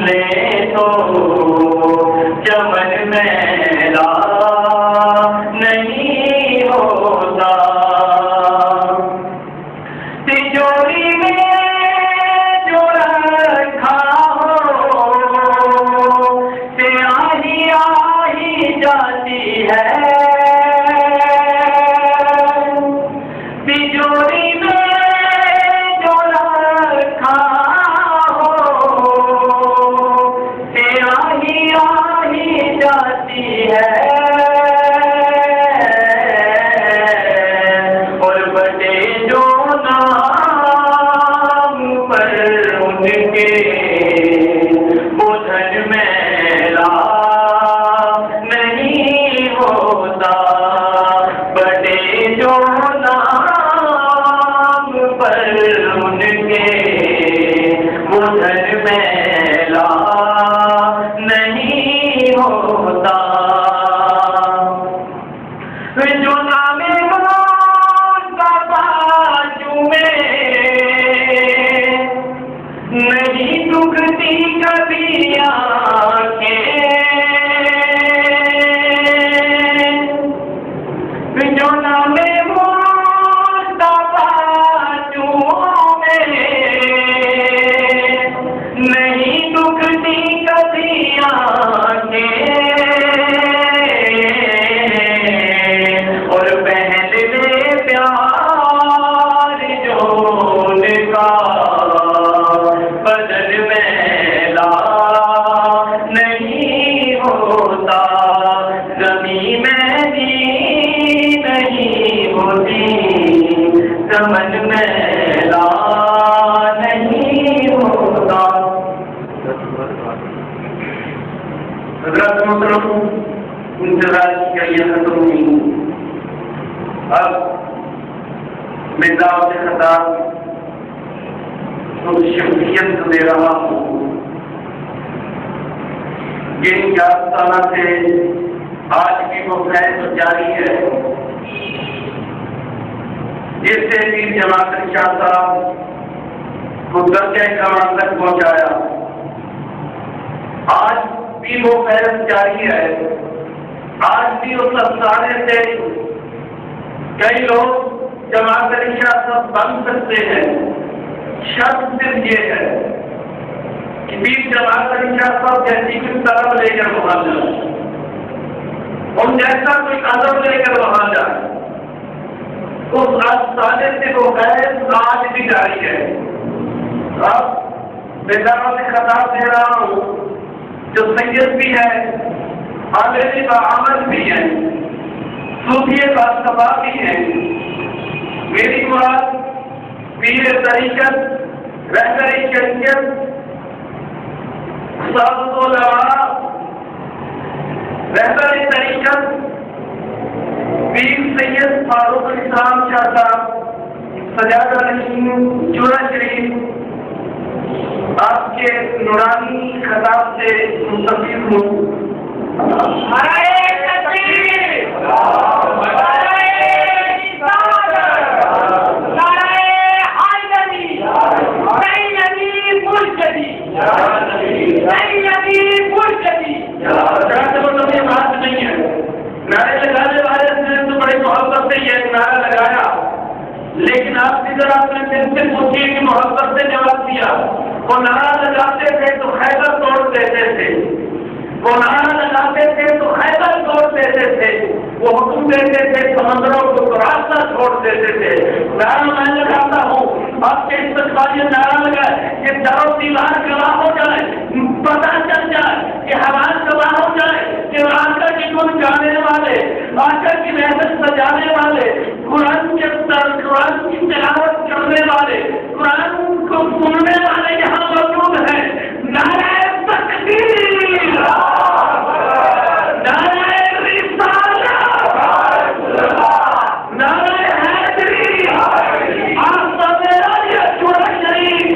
لے تو چمن میلا نہیں ہوتا، تجوری میں جو رکھا ہو سیاہی آئی جاتی ہے، تجوری میں جو رکھا ہو سیاہی آئی جاتی ہے، اور بڑے جو نام پر ان کے بدھن میلا نہیں ہوتا، بڑے جو نام پر ان کے بدھن میلا نہیں ہوتا، جو نام نہیں دکھتی کبھی آنکھیں، جو نام مصطفیٰ چومے نہیں دکھتی کبھی آنکھیں، اور پہلے پیار جو ان کا بدن میلا نہیں ہوتا، زمین میلی نہیں ہوتی، چمن میلا نہیں ہوتا۔ حضرات محترم، انتظار کا یہ ختم نہیں، اب میں دعوت خطاب شخصیت دے رہا ہوں جن کے آستانہ سے آج بھی وہ فیض جاری ہے، جس سے پیر جماعت شاہ صاحب کو درجہ کمال تک پہنچایا، آج بھی وہ فیض جاری ہے، آج بھی اس افسانے سے کئی لوگ جماعت شاہ صاحب بن سکتے ہیں۔ شرط صرف یہ ہے کہ پیر جماعت شاہ صاحب جیسی کوئی طلب لے کر وہاں جائے، ان جیسا کوئی ادب لے کر وہاں جائے، اس افسانے سے وہ فیض آج بھی جاری ہے۔ اب میں دعوت خطاب دے رہا ہوں جو سید بھی ہے، عالمی بعمل بھی ہے، صوفی باصفا بھی ہے، میری مراد پیر طریقت، رہبر شریعت، صاحب العلماء، رہبر طریقت پیر سید فاروق الاسلام شاہ صاحب سجادہ نشین چورا شریف آپ کے نورانی خطاب سے مستفید ہوں۔ بات نہیں ہے، نعرے لگانے والے نے تو بڑی محبت سے یہ نعرہ لگایا، لیکن آپ کی ذرا اپنے دل سے پوچھیے کہ محبت سے جواب دیا۔ وہ نعرہ لگاتے تھے تو خیبر توڑ دیتے تھے، وہ نعرہ لگاتے تھے تو خیبر توڑ دیتے تھے، وہ حکم دیتے تھے سمندروں کو راستہ چھوڑ دیتے تھے۔ نعرہ میں لگاتا ہوں، آپ کے استقبال یہ نعرہ لگائے کہ چاروں دیوار گواہ ہو جائے، پتہ چل جائے کہ حالات گواہ ہو جائے کہ آقا کی گن گانے والے، آقا کی محنت سجانے والے، قرآن کی تلاوت کرنے والے، قرآن کو سننے والے یہاں موجود ہیں۔ نعرہ تکبیر، نعرہ رسالت، نعرہ حیدری، آپ سب میرا چورا شریف۔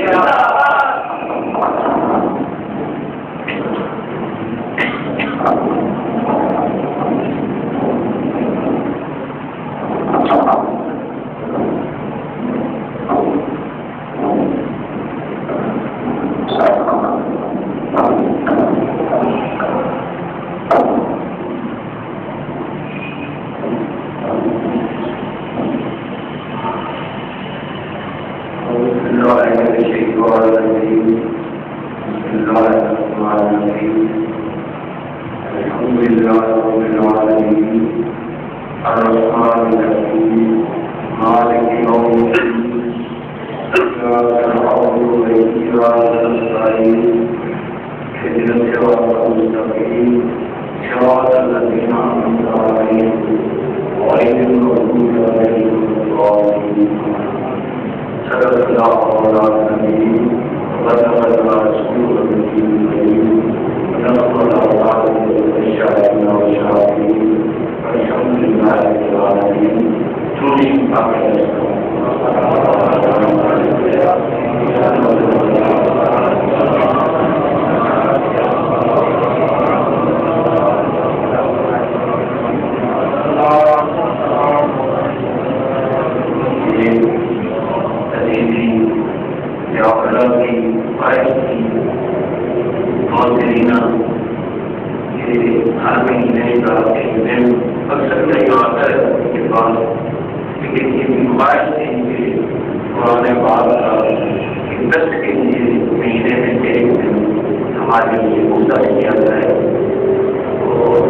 بسم الله الرحمن الرحيم الحمد لله رب العالمين الرحمن الرحيم مالك يوم الدين إياك نعبد وإياك نستعين اهدنا الصراط المستقيم صراط الذين أنعمت عليهم غير المغضوب عليهم ولا الضالين صدق الله العظيم وبلغ رسوله الكريم ونصر الله الشاهدين والشاهدين والحمد لله رب العالمين. Truly,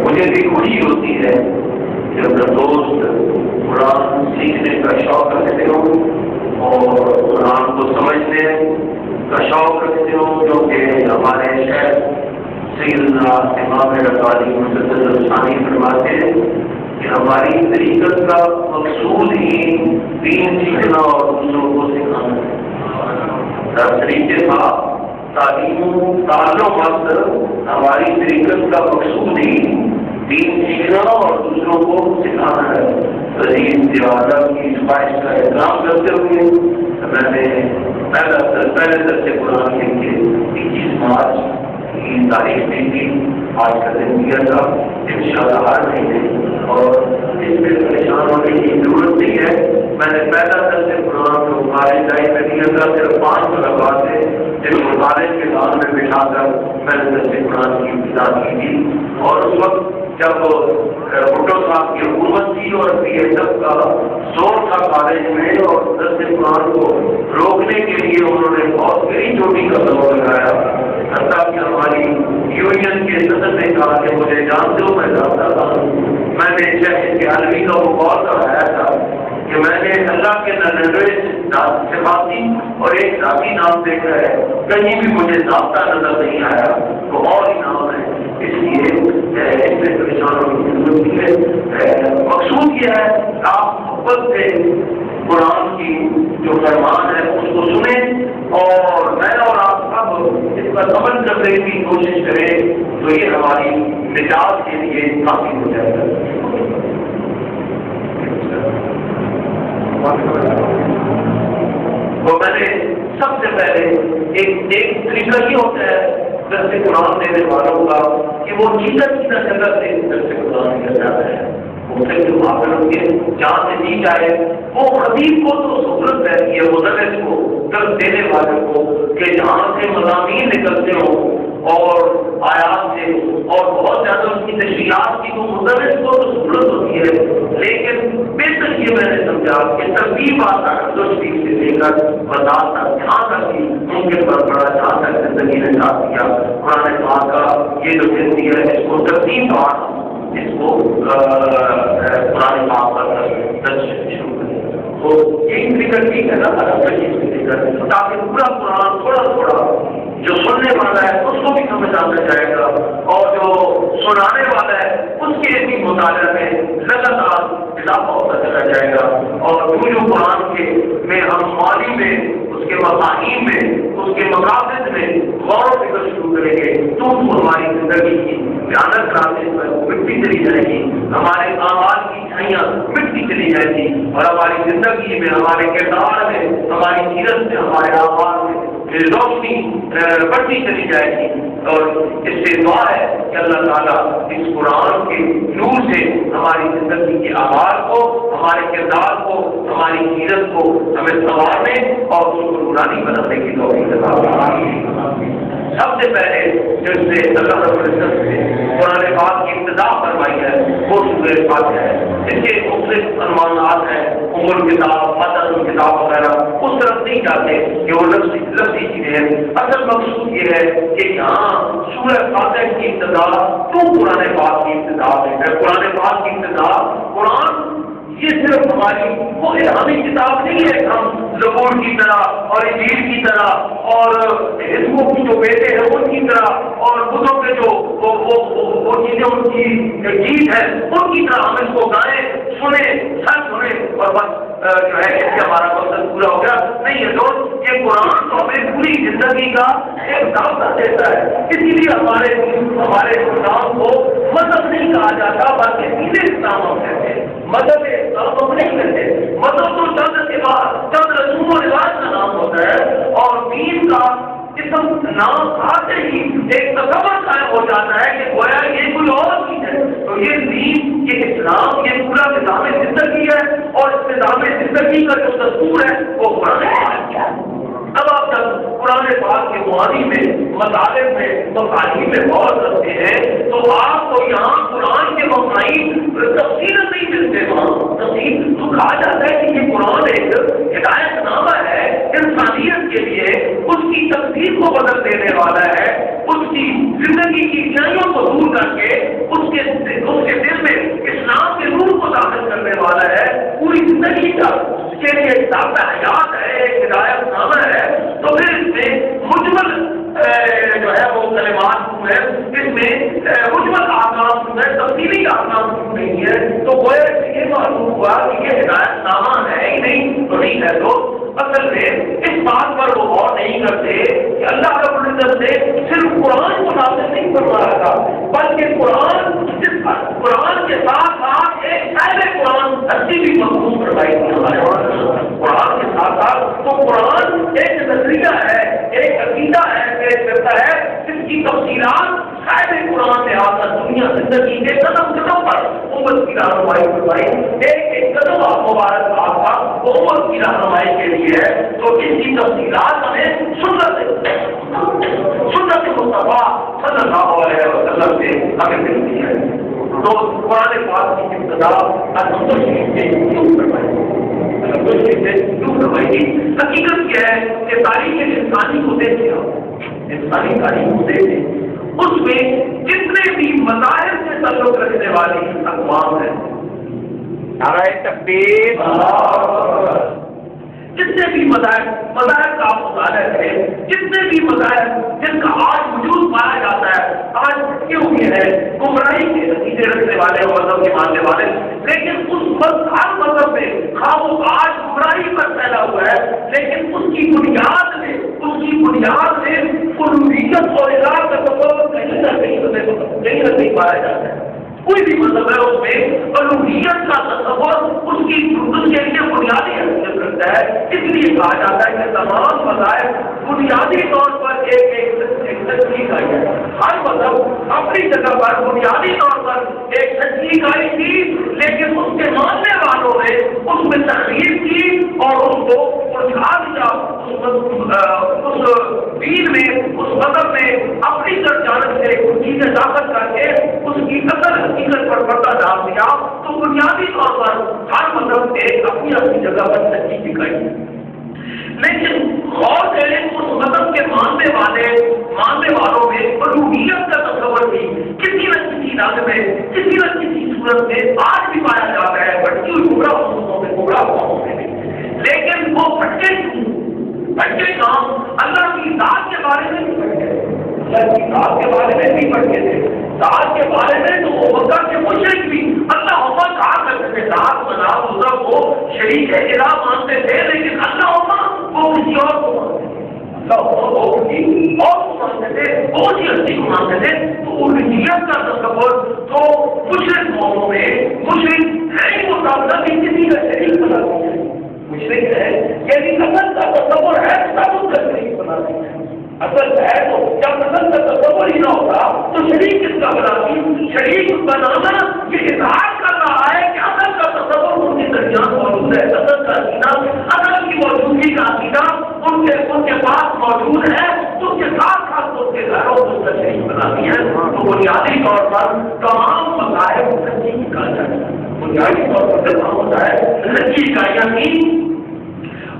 مجھے بھی خوشی ہوتی ہے کہ اپنا دوست قرآن سیکھنے کا شوق رکھتے ہو اور قرآن کو سمجھنے کا شوق رکھتے ہو، کیونکہ ہمارے شہر سیدنا امام رضوی مسدد الثانی فرماتے ہیں کہ ہماری طریقت کا مقصود ہی دین سیکھنا اور دوسروں کو سکھانا ہے۔ طریقے کا تعلیم تعلق وقت ہماری طریقت کا مقصود ہی دین سیکھنا اور دوسروں کو سکھانا ہے۔ عزیز زیادہ کی خواہش کا احترام کرتے ہوئے میں نے پہلے درس قرآن کے 21 مارچ کی تاریخ دی تھی، آج کا دن دیا تھا انشاءاللہ ہر مہینے، اور اس میں پریشان ہونے کی ضرورت نہیں ہے۔ میں نے پہلا درس قرآن کو کالج ٹائم میں دیا تھا، صرف 5 طلباء تھے جن کو کالج کے دور میں بٹھا کر میں نے درس قرآن کی ابتدا کی تھی، اور اس وقت جب بھٹو صاحب کی حکومت تھی اور پی ایس ایف کا زور تھا کالج میں، اور درس قرآن کو روکنے کے لیے انہوں نے بہت گہری چوٹی کا دور لگایا، حتیٰ کہ ہماری یونین کے صدر نے کہا کہ مجھے جانتے ہو میں جانتا تھا، میں نے شہر کے عالمی کا وہ غور کرایا تھا کہ میں نے اللہ کے 99 صفاتی اور ایک ذاتی نام دیکھا ہے، کہیں بھی مجھے ذاتہ نظر نہیں آیا، وہ اور ہی نام ہے، اس لیے اس میں پریشان ہونے کی ضرورت نہیں ہے۔ مقصود یہ ہے آپ محبت سے قرآن کی جو فرمان ہے اس کو سنیں، اور میں اور آپ سب اس پر عمل کرنے کی کوشش کریں تو یہ ہماری نجات کے لیے کافی ہو جائے گا۔ تو میں نے سب سے پہلے ایک طریقہ یہ ہوتا ہے درس قرآن دینے والوں کا کہ وہ جگہ سے درس قرآن دیا جاتا ہے، جہاں سے جی چاہے وہ خطیب کو تو سہولت رہتی ہے مدرس کو، درس دینے والے کو، کہ جہاں سے مضامین نکلتے ہوں اور آیات سے اور بہت زیادہ اس کی تشریحات کی تو مدرس کو تو سہولت ہوتی ہے، لیکن بہتر یہ میں نے سمجھا کہ ترتیب آتا ہے جو شریف سے لے کر وضاحت تک جہاں تک بھی ممکن پر پڑا، جہاں تک زندگی نے ساتھ دیا قرآن پاک کا یہ جو زندگی ہے اس کو ترتیب آنا، اس کو قرآن پاک پر درس شروع کریں۔ تو ایک فکر ٹھیک ہے نا، تاکہ پورا قرآن تھوڑا تھوڑا جو سننے والا ہے اس کو بھی سمجھ آتا جائے گا، اور جو سنانے والا ہے اس کے بھی مطالعہ میں لگاتار اضافہ ہوتا چلا جائے گا، اور جو قرآن کے میں ہم مالی میں اس کے مفاہیم میں اس کے مقاصد میں غور و فکر شروع کریں گے تو ہماری زندگی کی بھیانک راستے پر مٹی چلی جائے گی، ہمارے اعمال کی چھائیاں مٹی چلی جائے گی، اور ہماری زندگی میں ہمارے کردار میں ہماری سیرت میں ہمارے اعمال میں روشنی بڑھتی چلی جائے گی۔ اور اس سے دعا ہے کہ اللہ تعالیٰ اس قرآن کے نور سے ہماری زندگی کے اعمال کو، ہمارے کردار کو، ہماری سیرت کو ہمیں سنوارنے اور شکر گزاری بنانے کی توفیق عطا فرمائے۔ سب سے پہلے جس سے اللہ رب العزت نے قرآن پاک کی ابتدا فرمائی ہے وہ سورہ فاتحہ ہے. اس کے مختلف عنوانات ہیں، ام الکتاب، متن الکتاب وغیرہ، اس طرف نہیں جاتے کہ وہ لفظی چیزیں ہیں. اصل مقصود یہ ہے کہ یہاں سورہ فاتحہ کی ابتدا کیوں قرآن پاک کی ابتدا ہے؟ قرآن پاک کی ابتدا، قرآن یہ صرف ہماری وہ الہامی کتاب نہیں ہے ہم زبور کی طرح اور انجیل کی طرح اور ہندوؤں کی جو بیٹے ہیں ان کی طرح اور بدھوں کے جو وہ چیزیں ان کی گیت ہے ان کی طرح ہم اس کو گائیں، سنیں، سنیں اور بس جو ہے اس سے ہمارا مقصد پورا ہو گیا. نہیں ہے دوست، یہ قرآن تو ہمیں پوری زندگی کا ایک دعوت دیتا ہے. اسی لیے ہمارے اسلام کو مذہب نہیں کہا جاتا بلکہ سیدھے اسلام ہم کہتے ہیں. مذہب اسلام ہم نہیں کہتے. مذہب تو چند رسوم و رواج کا نام ہوتا ہے اور دین کا اسم نام آتے ہی ایک تصور قائم ہو جاتا ہے کہ گویا یہ کوئی اور چیز ہے. تو یہ دین، یہ اسلام، یہ پورا نظام زندگی ہے اور اس نظام زندگی کا جو دستور ہے وہ قرآن پاک ہے. اب آپ جب قرآن پاک کے معانی میں، مطالب میں، مفاہیم میں غور کرتے ہیں تو آپ کو یہاں قرآن کے مفاہیم تفصیل نہیں ملتے. وہاں تفصیل تو کہا جاتا ہے کہ یہ قرآن ایک ہدایت نامہ ہے انسانیت کے لیے، اس کی تقدیر کو بدل دینے والا ہے، اس کی زندگی کی اچھائیوں کو دور کر کے اس کے دل میں اسلام کے نور کو داخل کرنے والا ہے. پوری زندگی کا اس کے لیے کتاب حیات ہے، ایک ہدایت نامہ ہے. تو پھر اس میں مجمل جو ہے وہ کلمات ہے، اس میں مجمل احکام ہے، تفصیلی احکام نہیں ہے. تو وہ یہ معلوم ہوا کہ یہ ہدایت نامہ ہے ہی نہیں تو نہیں ہے. تو اصل میں اس بات پر وہ غور نہیں کرتے کہ اللہ رب العزت نے صرف قرآن کو نازل نہیں فرمایا تھا بلکہ قرآن کے ساتھ ساتھ ایک اہل قرآن اچھی بھی مخصوص فرمائی تھی. قرآن کے ساتھ ساتھ تو قرآن ایک نظریہ ہے، ایک عقیدہ ہے، ایک فرقہ ہے جس کی تفصیلات صاحب قرآن نے آتا دنیا زندگی کے قدم قدم پر امت کی رہنمائی فرمائی. ایک قدم آپ مبارک آپ کا امت کی رہنمائی کے لیے ہے. تو اس کی تفصیلات ہمیں سنت مصطفیٰ صلی اللہ علیہ وسلم سے ہمیں ملتی ہے. تو قرآن پاک کی ابتدا الحمد شریف سے کیوں فرمائی؟ حقیقت کیا ہے کہ تاریخ انسانی کو دیکھیں، انسانی تاریخ کو دیکھیں، اس میں جتنے بھی مذاہب سے تعلق رکھنے والی اقوام ہیں، نعرہ تکبیر، جتنے بھی مذاہب کا آپ مطالعہ کریں، جتنے بھی مذاہب جن کا آج وجود پایا جاتا ہے، آج بھٹکے ہوئے ہیں، گمراہی کے نتیجے رکھنے والے مذہب کے ماننے والے، لیکن ہر مذہب میں خواہ وہ آج گمراہی پر پھیلا ہوا ہے لیکن اس کی بنیاد میں الوہیت اور الہ کا تصور کہیں نہ کہیں پایا جاتا ہے. کوئی بھی مذہب ہے اس میں الوہیت کا تصور اس کے لیے بنیادی حیثیت رکھتا ہے. اس لیے کہا جاتا ہے کہ تمام مذاہب بنیادی طور پر ایک تجدید آئی ہے. ہر مذہب اپنی جگہ پر بنیادی طور پر ایک تجدید آئی تھی لیکن اس کے ماننے والوں نے اس میں تخلیق کی اور اس کو الجھا دیا. اس دین میں، اس مذہب میں اپنی جانب سے کچھ چیزیں داخل کر کے اس کی اصل حقیقت پر پردہ ڈال دیا. تو بنیادی طور پر ہر مذہب نے اپنی جگہ پر تجدید دکھائی. لیکن غور کریں اس مذہب کے ماننے والوں میں الوہیت کا تصور بھی کسی نہ کسی رنگ میں، کسی نہ کسی صورت میں آج بھی پایا جاتا ہے. بڑی گمراہ قوموں میں لیکن وہ بھٹکے کام اللہ کی ذات کے بارے میں نہیں بھٹکے، اللہ کی ذات کے بارے میں بھی بھٹکے تھے. ذات کے بارے میں تو وہ مکہ کے مشرک بھی اللہ عمر کہا کرتے تھے، ذات بنا مذہب کو شریک الہ مانتے تھے لیکن اللہ عمر وہ کسی اور کو مانتے تھے، اللہ عمر وہ کسی اور کو مانتے تھے، وہ اسی ہستی کو مانتے تھے. تو الوہیت کا تصور تو مشرک قوموں میں مشرک ہے ہی وہ سب کسی کا شریک بنا دیا ہے. مشرک ہے یعنی اصل کا تصور ہے سب اس کا شریک بنا دیا ہے. اصل ہے تو جب اصل کا تصور ہی نہ ہوتا تو شریک کس کا بناتی؟ شریک بنانا یہ اظہار کر رہا ہے کہ اصل کا تصور ان کے درمیان موجود ہے. اصل کا عقیدہ، اصل کی موجودگی کا عقیدہ ان کے پاس موجود ہے. اس کے ساتھ ساتھ اس کے گھروں کو تشریف بنا دی ہے تو بنیادی طور پر تمام مسائل نجی اکائیاں، بنیادی طور پر تمام مسائل نجی اکائیاں کی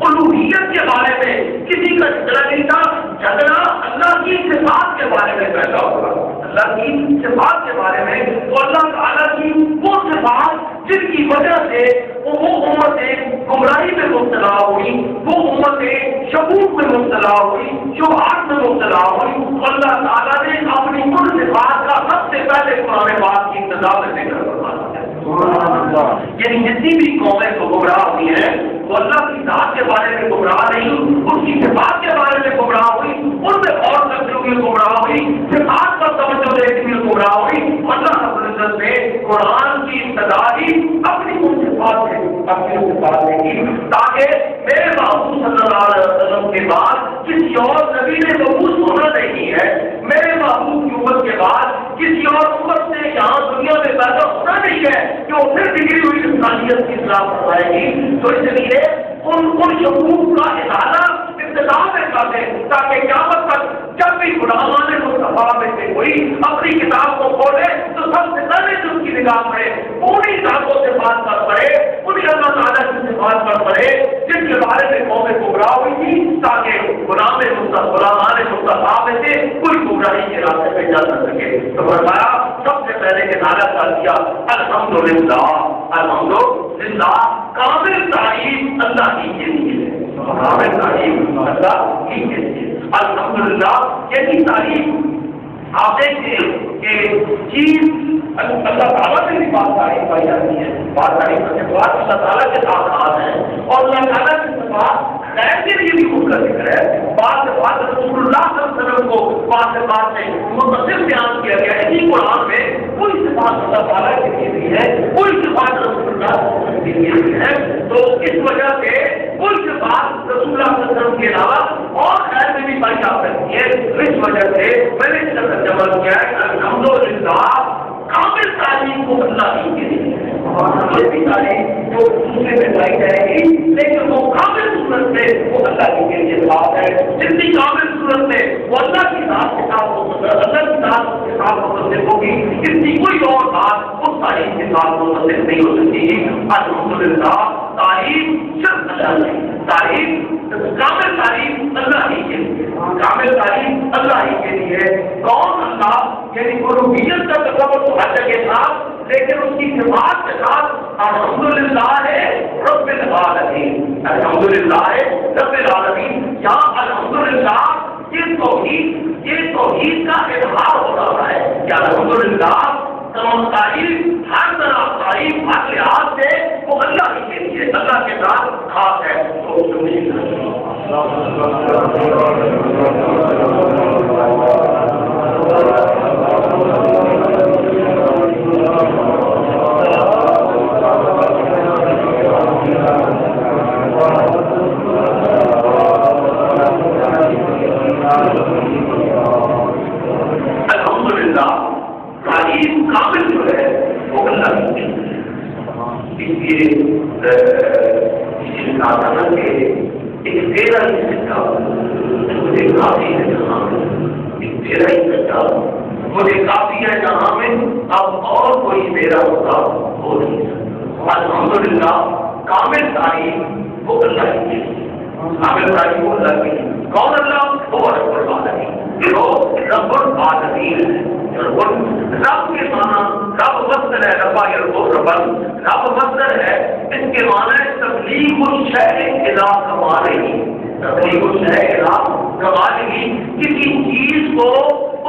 الوہیت کے بارے میں کسی کا جھگڑا نہیں تھا، جھگڑا اللہ کی صفات کے بارے میں پیدا ہوا، اللہ کی صفات کے بارے میں، تو اللہ تعالیٰ کی وہ صفات جن کی وجہ سے وہ امتیں گمراہی میں مبتلا ہوئی، وہ امتیں شکوک میں مبتلا ہوئی، شبہات میں مبتلا ہوئی، اللہ تعالیٰ نے اپنی ان صفات کا سب سے پہلے قرآن پاک کی ابتدا میں ذکر کروا دیا۔ یعنی جتنی بھی قومیں کو گمراہ ہوئی ہیں وہ اللہ کی ذات کے بارے میں گمراہ نہیں، اس کی صفات کے بارے میں گمراہ ہوئی، ان میں اور کرتے ہوئے گمراہ ہوئی، صفات کا توجہ دیتے ہوئے گمراہ ہوئی۔ اللہ رب العزت نے قرآن کی ابتدا ہی اپنی ان صفات سے کی تاکہ میرے محبوب صلی اللہ علیہ وسلم کے بعد کسی اور نبی نے مبعوث ہونا نہیں ہے، میرے محبوب کی امت کے بعد کسی اور امت نے یہاں دنیا میں پیدا ہونا نہیں ہے جو پھر بگڑی ہوئی انسانیت کی اصلاح کروائے گی۔ تو اس لیے ان شکوک کا ازالہ ابتدا میں کر دیں تاکہ قیامت تک جب بھی غلامان مصطفیٰ میں سے کوئی اپنی کتاب کو کھولے تو سب سے پہلے جو اس کی نگاہ پڑے پوری ذاتوں سے بات کر پڑے، انہیں اللہ تعالیٰ سے بات کر پڑے جن کے بارے میں قومیں گمراہ ہوئی تھی، تاکہ غلامان مصطفیٰ میں سے کوئی گمراہی کے راستے پہ جا نہ سکے۔ تو فرمایا سب سے پہلے نعرہ کر دیا الحمدللہ، الحمدللہ، کامل تعریف اللہ ہی کے لیے ہے، کامل تعریف اللہ ہی کے لیے۔ الحمدللہ یعنی تعریف آپ دیکھیں کہ چیز اللہ تعالیٰ سے بھی بات تعریف پائی جاتی ہے، بات تعریف کرنے کے بعد اللہ تعالیٰ کے ساتھ خاص ہے اور اللہ تعالیٰ کے ساتھ غیر کے لیے بھی خود کا ذکر ہے۔ بات سے بات رسول اللہ صلی اللہ علیہ وسلم کو بات سے بات میں متصل بیان کیا گیا ہے۔ اسی قرآن میں کوئی صفات اللہ تعالیٰ کے لیے بھی ہے، کوئی صفات رسول اللہ صلی اللہ علیہ وسلم کے لیے بھی ہے، تو اس وجہ سے کوئی صفات رسول اللہ صلی اللہ علیہ وسلم کے علاوہ اور خیر میں بھی پائی جا سکتی ہے۔ اس وجہ سے میں نے اس کا ترجمہ کیا ہے الحمدللہ، کامل تعلیم کو اللہ ہی کے لیے ہے، یہ بھی تعلیم جو دوسرے میں پائی جائے گی لیکن وہ کامل صورت میں وہ اللہ ہی کے لیے بات ہے۔ جتنی کامل صورت میں وہ اللہ کی ذات کے ساتھ اللہ کی ذات کے ساتھ متصل ہوگی، اتنی کوئی اور بات اس تعلیم کے ساتھ متصل نہیں ہو سکتی۔ الحمدللہ تعلیم صرف اللہ نہیں، تعلیم کامل تعلیم اللہ ہی کے لیے، کامل تعلیم اللہ ہی کے لیے۔ کون اللہ؟ یعنی الوہیت کا تصور تو ہر جگہ تھا لیکن اس کی صفات کے ساتھ الحمدللہ ہے رب العالمین، الحمدللہ ہے رب العالمین۔ یہاں الحمدللہ یہ توحید کا اظہار ہو رہا ہے کہ الحمدللہ تمام تعریف ہر طرح تعریف ہر لحاظ سے وہ اللہ ہی کے لیے، اللہ کے ساتھ خاص ہے۔ الحمدللہ تعلیم کامل جو ہے وہ اللہ کی ہے۔ اس لیے ایک تیرا ہی سکتا مجھے کافی ہے جہاں میں، ایک تیرا ہی سکتا مجھے کافی ہے جہاں میں، اب اور کوئی میرا ہوتا ہو نہیں سکتا۔ الحمدللہ کامل تعریف وہ اللہ کی ہے، کامل تعریف وہ اللہ کی ہے۔ کون اللہ؟ وہ رب العالمین، جو رب العالمین ہے۔ رب کے معنی رب مصدر ہے، ربا یرب ربن، رب مصدر ہے، اس کے معنی تبلیغ الشیء الی کمالہ، تبلیغ الشیء الی کمالہ، کسی چیز کو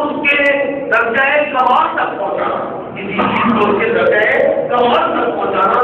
اس کے درجہ کمال تک پہنچانا، کسی چیز کو اس کے درجہ کمال تک پہنچانا،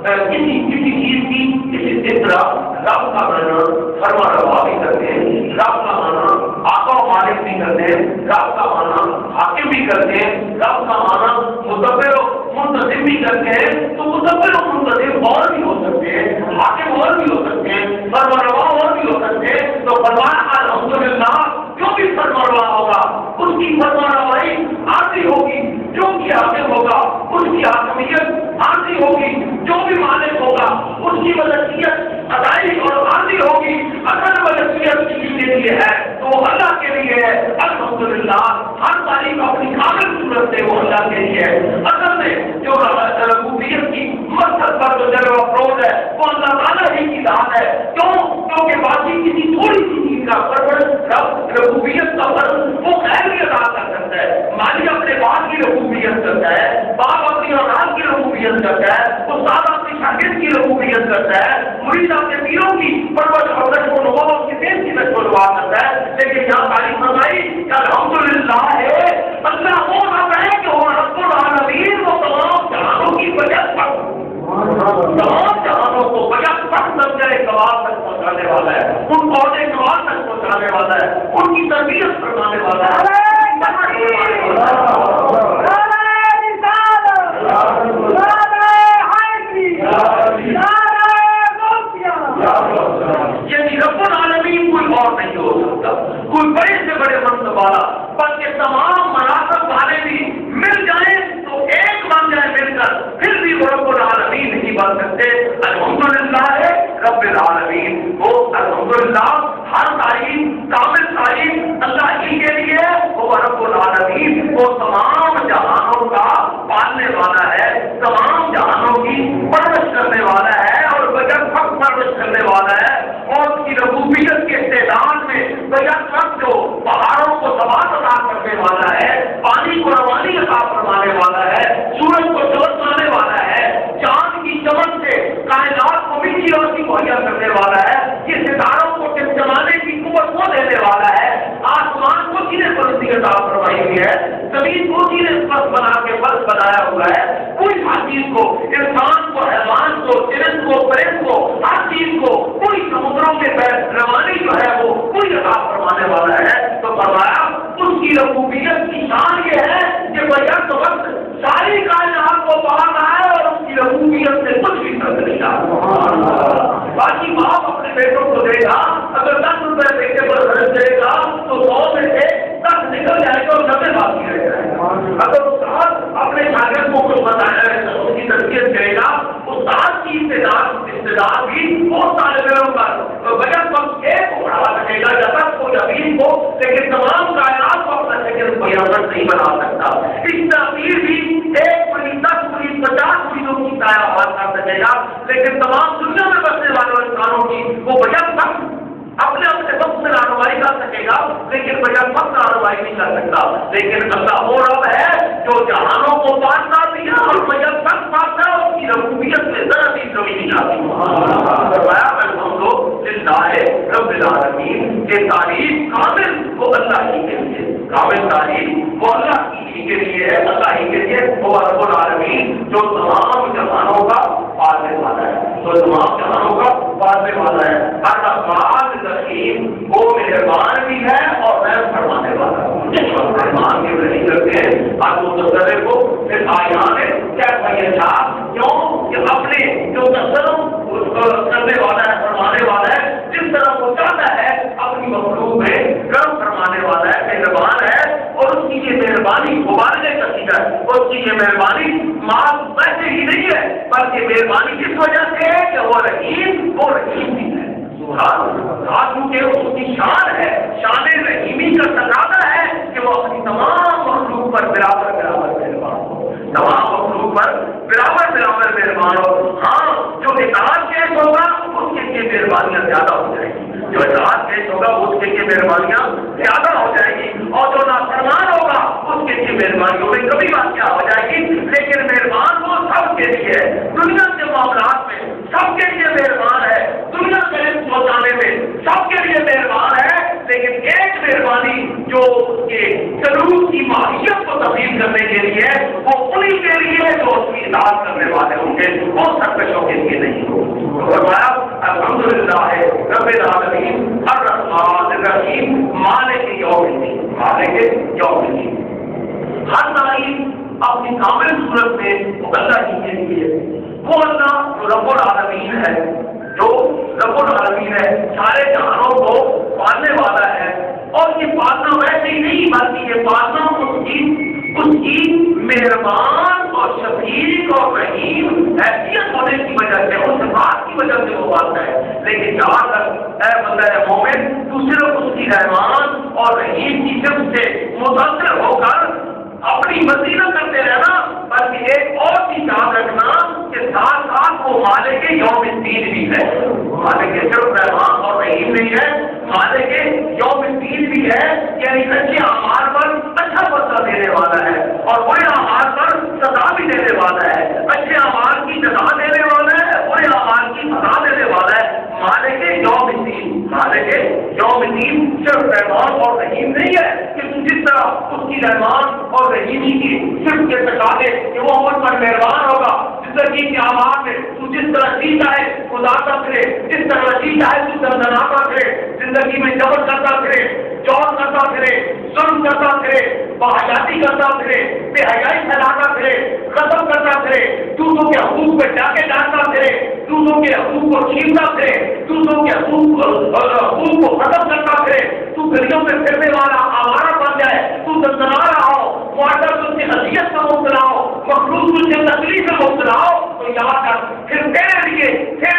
کسی چیز کی اس طرح رب کا معنی فرما روا بھی کرتے ہیں، رب کا معنی آقا و مالک بھی کرتے ہیں، رب کا معنی حاکم بھی کرتے ہیں، رب کا معنی مدبر و منتظم بھی کرتے ہیں۔ تو مدبر و منتظم اور بھی ہو سکتے ہیں، حاکم اور بھی ہو سکتے ہیں، فرما روا اور بھی ہو سکتے ہیں۔ تو فرمایا الحمدللہ جو بھی فرما روا ہوگا اس کی فرما روائی عارضی ہوگی، جو بھی حاکم ہوگا اس کی حاکمیت عارضی ہوگی، جو بھی مالک ہوگا اس کی ملکیت ادائی اور عارضی ہوگی۔ اگر ملکیت کسی کے لیے ہے تو اللہ کے لیے ہے، الحمدللہ ہر تعریف اپنی کامل صورت سے وہ اللہ کے لیے ہے. اصل میں جو ربوبیت کی مقصد پر جو جلوہ افروز ہے وہ اللہ تعالیٰ ہی کی ذات ہے. کیوں؟ کیونکہ باقی کسی تھوڑی سی چیز کا ربوبیت کا فرض وہ غیر بھی ادا کر سکتا ہے. مالی اپنے باپ کی ربوبیت کرتا ہے, باپ اپنی اولاد کی ربوبیت کرتا ہے, استاد اپنی شاگرد کی ربوبیت کرتا ہے, مرید اپنے پیروں کی پرورش اور نشو و نما اس کی دین کی نشو و نما کرتا ہے. لیکن یہاں تعریف فرمائی کہ الحمدللہ ہے اللہ وہ رب ہے کہ وہ رب العالمین وہ تمام جہانوں کی وجہ پر تمام جہانوں کو وجہ پر سمجھے کمال تک پہنچانے والا ہے, ان پودے کمال تک پہنچانے والا ہے, ان کی تربیت کروانے والا ہے. یعنی رب العالمین کوئی اور نہیں ہو سکتا, کوئی بڑے سے بڑے منصب والا, بلکہ تمام مناسب والے بھی مل جائیں تو ایک بن جائے مل کر, پھر بھی وہ رب العالمین نہیں بن سکتے. الحمدللہ ہے رب العالمین, وہ الحمدللہ ہر تعریف کامل تعریف اللہ ہی کے لیے, وہ رب العالمین وہ تمام جہانوں کا پالنے والا ہے, تمام جہانوں کی پرورش کرنے والا ہے اور بغیر وقت پرورش کرنے والا ہے. اور اس کی ربوبیت کے استعداد میں بغیر وقت جو پہاڑوں کو ثبات عطا کرنے والا ہے, پانی کو روانی عطا فرمانے والا ہے, سورج کو چمکانے والا ہے, چاند کی چمک سے کائنات کو میٹھی روشنی مہیا کرنے والا ہے, یہ ستاروں کو چمچمانے کی قوت کو دینے والا ہے, آسمان کو سینے پرستی عطا فرمائی ہوئی ہے, زمین کو سینے پرست بنا کے فرش بنایا ہوا ہے. کوئی ہر چیز کو, انسان کو, حیوان کو, چرند کو, پرند کو, ہر چیز کو کوئی سمندروں کے روانی جو ہے وہ کوئی عطا فرمانے والا ہے. تو فرمایا اس کی ربوبیت کی شان یہ ہے کہ بیک وقت ساری کائنات کو پال رہا ہے اور اس کی ربوبیت سے کچھ بھی فرق نہیں آتا. باقی باپ اپنے بیٹوں کو دے گا, اگر 10 روپے بیٹے پر خرچ دے گا تو 100 میں سے 10 نکل جائے گا اور 90 باقی رہ جائے گا. اگر استاد اپنے شاگرد کو کچھ بتایا ہے تو اس کی تربیت کرے گا, استاد کی استعداد بھی بہت سارے لوگوں پر بجٹ وقت ایک کو بڑھا سکے گا یا 10 کو یا 20 کو, لیکن تمام کائنات کو اپنا شاگرد بیان نہیں بنا سکتا. اس تعبیر بھی 1 پوری 10 پوری 50 پوری کی تعداد کر سکے گا, لیکن تمام دنیا میں بسنے والے انسانوں کی وہ بجٹ وقت اپنے وقت سے رہنمائی کر سکے گا, لیکن بجٹ وقت رہنمائی نہیں کر سکتا. لیکن اللہ وہ رب ہے جو جہانوں کو پالتا بھی ہے اور بجٹ وقت پالتا ہے, اس کی ربوبیت میں ذرا بھی کمی نہیں آتی. الحمدللہ رب العالمین کے تعریف کامل وہ اللہ ہی کے لیے, کامل تعریف وہ اللہ ہی کے لیے ہے, اللہ ہی کے لیے. وہ رب العالمین جو تمام جہانوں کا پالنے والا ہے, جو تمام جہانوں کا پالنے والا ہے. الرحمن الرحیم وہ مہربان بھی ہے اور رحم فرمانے والا ہے. رحمان کی نہیں کرتے ہیں آپ متصرف کو پھر آیان ہے کیا کہیے تھا, کیوں کہ اپنے جو تصرف کرنے والا ہے, فرمانے والا ہے, جس طرح وہ چاہتا ہے اپنی مخلوق میں کرم فرمانے والا ہے, مہربان ہے. اور اس کی یہ مہربانی مبارکے کا سیدھا ہے, اس کی یہ مہربانی مال ویسے ہی نہیں ہے, بلکہ مہربانی کس وجہ سے ہے کہ وہ رحیم بھی ہے. کیونکہ اس کی شان ہے, شان رحیمی کا تقاضا ہے کہ وہ اپنی تمام مخلوق پر برابر مہربان ہو, تمام مخلوق پر برابر مہربان ہو. ہاں جو اطاعت پیش ہوگا اس کے لیے مہربانیاں زیادہ ہو جائیں گی, جو اطاعت پیش ہوگا اس کے لیے مہربانیاں زیادہ ہو جائیں گی, اور جو نافرمان ہوگا اس کے لیے مہربانیوں میں کبھی واقعہ ہو جائے گی. لیکن مہربان وہ سب کے لیے ہے, دنیا کے معاملات میں سب کے لیے مہربان ہے, دنیا کے رزق پہنچانے میں سب کے لیے مہربان ہے. لیکن ایک مہربانی جو اس کے ضرور کی ماہیت کو تبدیل کرنے کے لیے وہ انہیں کے لیے جو اس کی اطاعت کرنے والے ہوں گے, وہ سرکشوں کے لیے نہیں ہو. فرمایا الحمدللہ رب العالمین الرحمن الرحیم مالک یوم الدین, مالک یوم الدین. ہر تعریف اپنی کامل صورت میں اللہ ہی کے لیے, وہ اللہ جو رب العالمین ہے, جو رب العالمین ہے, سارے جہانوں کو پالنے والا ہے. اور یہ پالنا ویسے ہی نہیں, بلکہ یہ پالنا اس کی مہربان اور شفیق اور رحیم حیثیت ہونے کی وجہ سے, اس بات کی وجہ سے وہ پالتا ہے. لیکن جہاں تک اے بندہ مومن دوسروں کو اس کی رحمان اور رحیم کی صفت سے متاثر ہو کر اپنی مرضی نہ کرتے رہنا، بلکہ ایک اور چیز یاد رکھنا کہ ساتھ ساتھ وہ مالک یوم الدین بھی ہے. مالک صرف رحمان اور رحیم نہیں ہے، مالک یوم الدین بھی ہے، یعنی اچھے اعمال پر اچھا بدلہ دینے والا ہے اور برے اعمال پر سزا بھی دینے والا ہے. اچھے اعمال کی جزا دینے والا ہے، برے اعمال کی سزا دینے والا ہے. مالک یوم الدین، مالک یوم الدین صرف رحمان اور رحیم نہیں ہے کہ جس طرح اس کی رحمان اور رحیمی کی صرف کے سکھاتے کہ وہ ہم پر مہربان ہوگا. زندگی کے اعمال میں تو جس طرح جی چاہے خدا کا کرے، جس طرح جی چاہے تو دردناکا کرے، زندگی میں جبر کرتا کرے، چور کرتا کرے، ظلم کرتا کرے، باحیاتی کرتا کرے، بے حیائی پھیلاتا کرے، ختم کرتا کرے، دوسروں کے حقوق پہ ڈاکے ڈالتا کرے، دوسروں کے حقوق کو چھینتا کرے، دوسروں کے حقوق کو ختم کرتا کرے، تو گلیوں میں پھرنے والا آوارہ بن جائے، تو دردنا رہا ہو، معاشرہ تجھ سے اذیت میں مبتلا ہو، مخلوق تجھ سے تکلیف میں مبتلا ہو، تو یاد کر پھر تیرے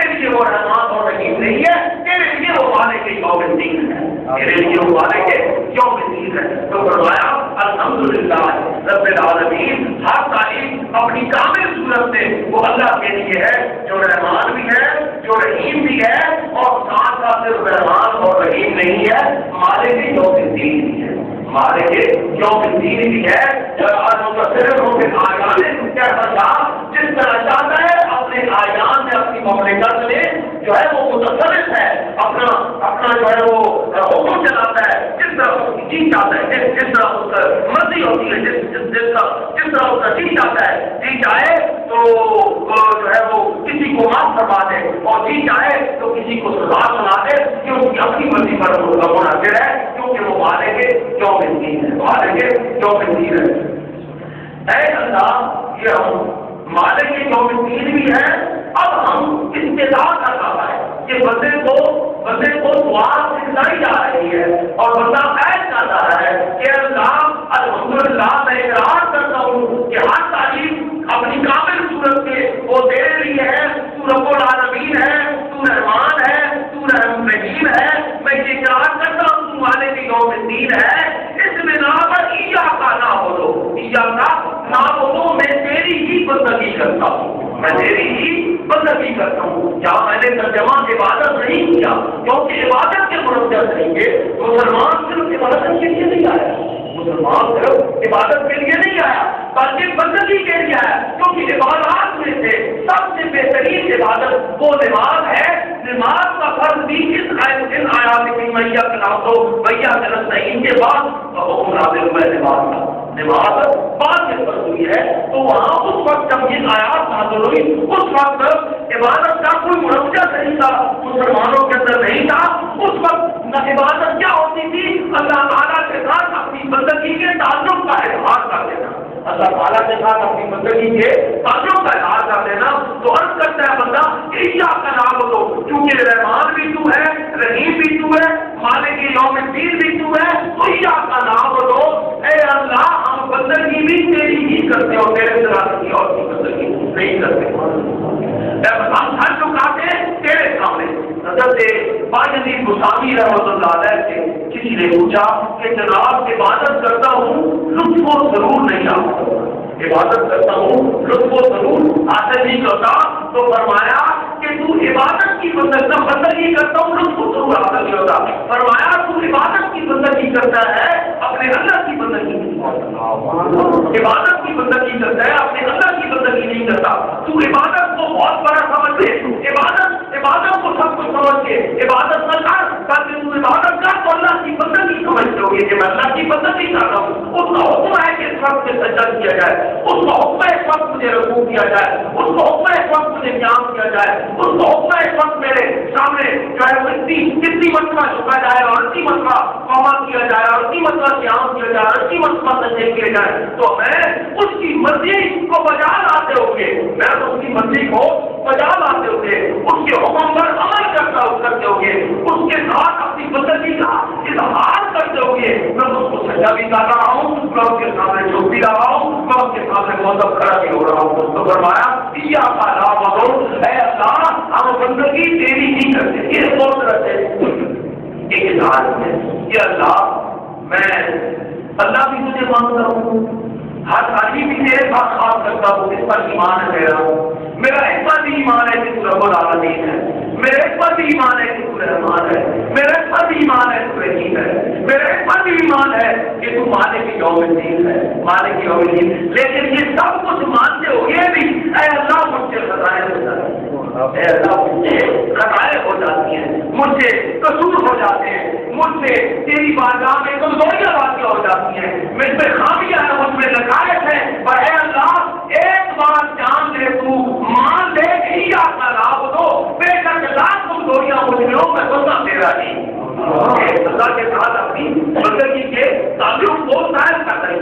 لیے وہ رحمان اور رحیم نہیں ہے، تیرے لیے وہ مالک یوم الدین ہے، تیرے لیے وہ مالک یوم الدین ہے. تو فرمایا الحمدللہ رب العالمین، ہر تعلیم اپنی کامل صورت سے وہ اللہ کے لیے ہے جو رحمان بھی ہے، جو رحیم بھی ہے، اور ساتھ ساتھ صرف رحمان اور رحیم نہیں ہے، مالک یوم الدین بھی ہے، مالک یوم الدین بھی ہے. جس طرح چاہتا ہے اپنے آیان میں اپنی مملکت میں جو ہے وہ متصرف ہے، اپنا جو ہے وہ حکم چلاتا ہے جس طرح اس کی جی چاہتا ہے، جس طرح اس کا مرضی ہوتی ہے، جس طرح اس کا جی چاہتا ہے. جی چاہے تو جو ہے وہ کسی کو معاف فرما دے، اور جی چاہے تو کسی کو سزا سنا دے کہ اس کی اپنی مرضی پر منحصر ہے، کیونکہ وہ مالک یوم الدین ہے، مالک یوم الدین ہے. اے اللہ، یہ ہم مالک یوم الدین بھی ہے. اب ہم انتظار کر رہا ہے کہ بندے کو دعا سکھلائی جا رہی ہے اور بندہ عید کر رہا ہے کہ اللہ الحمدللہ میں اقرار کرتا ہوں کہ ہر تعلیم اپنی کامل صورت کے وہ تیرے لیے ہے، تو رب العالمین ہے، تو رحمان ہے، تو رحیم ہے. میں یہ اقرار کرتا ہوں تو مالک یوم الدین ہے. اس بنا پر ایاکا نعبدو، ایاکا نعبدو، میں تیری ہی بندگی کرتا ہوں، میں تیری ہی بندگی کرتا ہوں. کیا میں نے ترجمہ عبادت نہیں کیا؟ کیونکہ عبادت کے مرتب نہیں ہے. مسلمان صرف عبادت کے لیے نہیں آیا، مسلمان صرف عبادت کے لیے نہیں آیا بلکہ بندگی کے لیے آیا. کیونکہ عبادات میں سے سب سے بہترین عبادت وہ نماز ہے. نماز کا فرض بھی ان آیات کی میہ کے نام تو میہ کے نستعین کے بعد حکم نازل ہوا نماز کا. نماز بعد میں فرض ہوئی ہے، تو وہاں اس وقت جب یہ آیات نازل ہوئی اس وقت عبادت کا کوئی مرجع نہیں تھا، مسلمانوں کے اندر نہیں تھا. اس وقت عبادت کیا ہوتی تھی؟ اللہ تعالیٰ کے ساتھ اپنی بندگی کے تعلق کا اظہار کر دینا، اللہ تعالیٰ کے ساتھ اپنی بندگی کے تعلق کا اظہار کر دینا. تو عرض کرتا ہے بندہ ایاکا نعبدو، کیونکہ رحمان بھی تو ہے، رحیم بھی تو ہے، مالک یوم الدین بھی تو ہے، تو ایاکا نعبدو، اے اللہ ہم بندگی بھی تیری ہی کرتے ہو، تیرے طرح کی اور کی بندگی نہیں کرتے. ہم ہر چکاتے تیرے سامنے. حضرت باجدی بسامی رحمۃ اللہ علیہ سے کسی نے پوچھا کہ جناب عبادت کرتا ہوں لطف و ضرور نہیں آتا، عبادت کرتا ہوں لطف و ضرور حاصل نہیں کرتا. تو فرمایا کہ تو عبادت کی بندگی کرتا ہوں لطف و ضرور حاصل نہیں ہوتا. فرمایا تو عبادت کی بندگی کرتا ہے اپنے اللہ کی بندگی نہیں کرتا، عبادت کی بندگی کرتا ہے اپنے اللہ کی بندگی نہیں کرتا. تو عبادت کو بہت بڑا سمجھ لے، عبادت کو سب کچھ سمجھ کے عبادت نہ کر، بلکہ تو عبادت کر تو اللہ کی بندگی سمجھ لو گے کہ میں اللہ کی بندگی کر رہا ہوں. اس کا حکم ہے کہ اس وقت سے سجدہ کیا جائے، اس کا حکم ہے اس وقت مجھے رکوع کیا جائے، اس کا حکم ہے اس وقت مجھے قیام کیا جائے، اس کا حکم ہے اس وقت میرے سامنے جو ہے کتنی مرتبہ جھکا جائے اور اسی مرتبہ قوما کیا جائے اور اسی مرتبہ قیام کیا جائے اور اسی مرتبہ سجدے کیے جائے. تو میں اس کی مرضی کو بجا لاتے ہوئے، میں اس کی مرضی کو بجا لاتے ہوئے اس کے حکم پر عمل کرتے ہوئے اس کے ساتھ اپنی بندگی کا اظہار کرتے ہوئے میں اس کو سجدہ بھی کر رہا ہوں، میں اس کے سامنے جھک بھی رہا ہوں، میں اس کے سامنے مذہب کھڑا بھی ہو رہا ہوں. تو فرمایا ایاکا نعبدو، اے اللہ ہم بندگی تیری ہی کرتے. یہ دو طرح سے ایک اظہار ہے کہ اللہ میں اللہ بھی تجھے مانتا ہوں، ہر علی بھی تیرے ساتھ خاص کرتا ہوں، اس پر ایمان ہے میرا اس پر بھی ایمان ہے کہ تو رب العالمین ہے، میرا اس پر بھی ایمان ہے کہ تو رحمان ہے، میرا اس پر بھی ایمان ہے تو رحیم ہے، میرا اس پر بھی ایمان ہے کہ تو مالک یوم الدین ہے، مالک یوم الدین۔ لیکن یہ سب کچھ مانتے ہو یہ بھی اے اللہ مجھ سے خطائیں ہو جاتی ہیں، اے اللہ مجھ سے خطائیں ہو جاتی ہیں، مجھ سے قصور ہو جاتے ہیں، مجھ سے تیری بارگاہ میں کمزوریاں واقع ہو جاتی ہیں، مجھ میں خامیاں ہیں، مجھ میں نقائص ہیں، پر اے اللہ ایک بار جان دے تو مان لے کہ آپ کا راب دو بے شک لاکھ کمزوریاں مجھ میں ہوں، میں بندہ تیرا نہیں۔ اللہ کے ساتھ اپنی بندگی کے تعلق کو ظاہر کرتا ہے،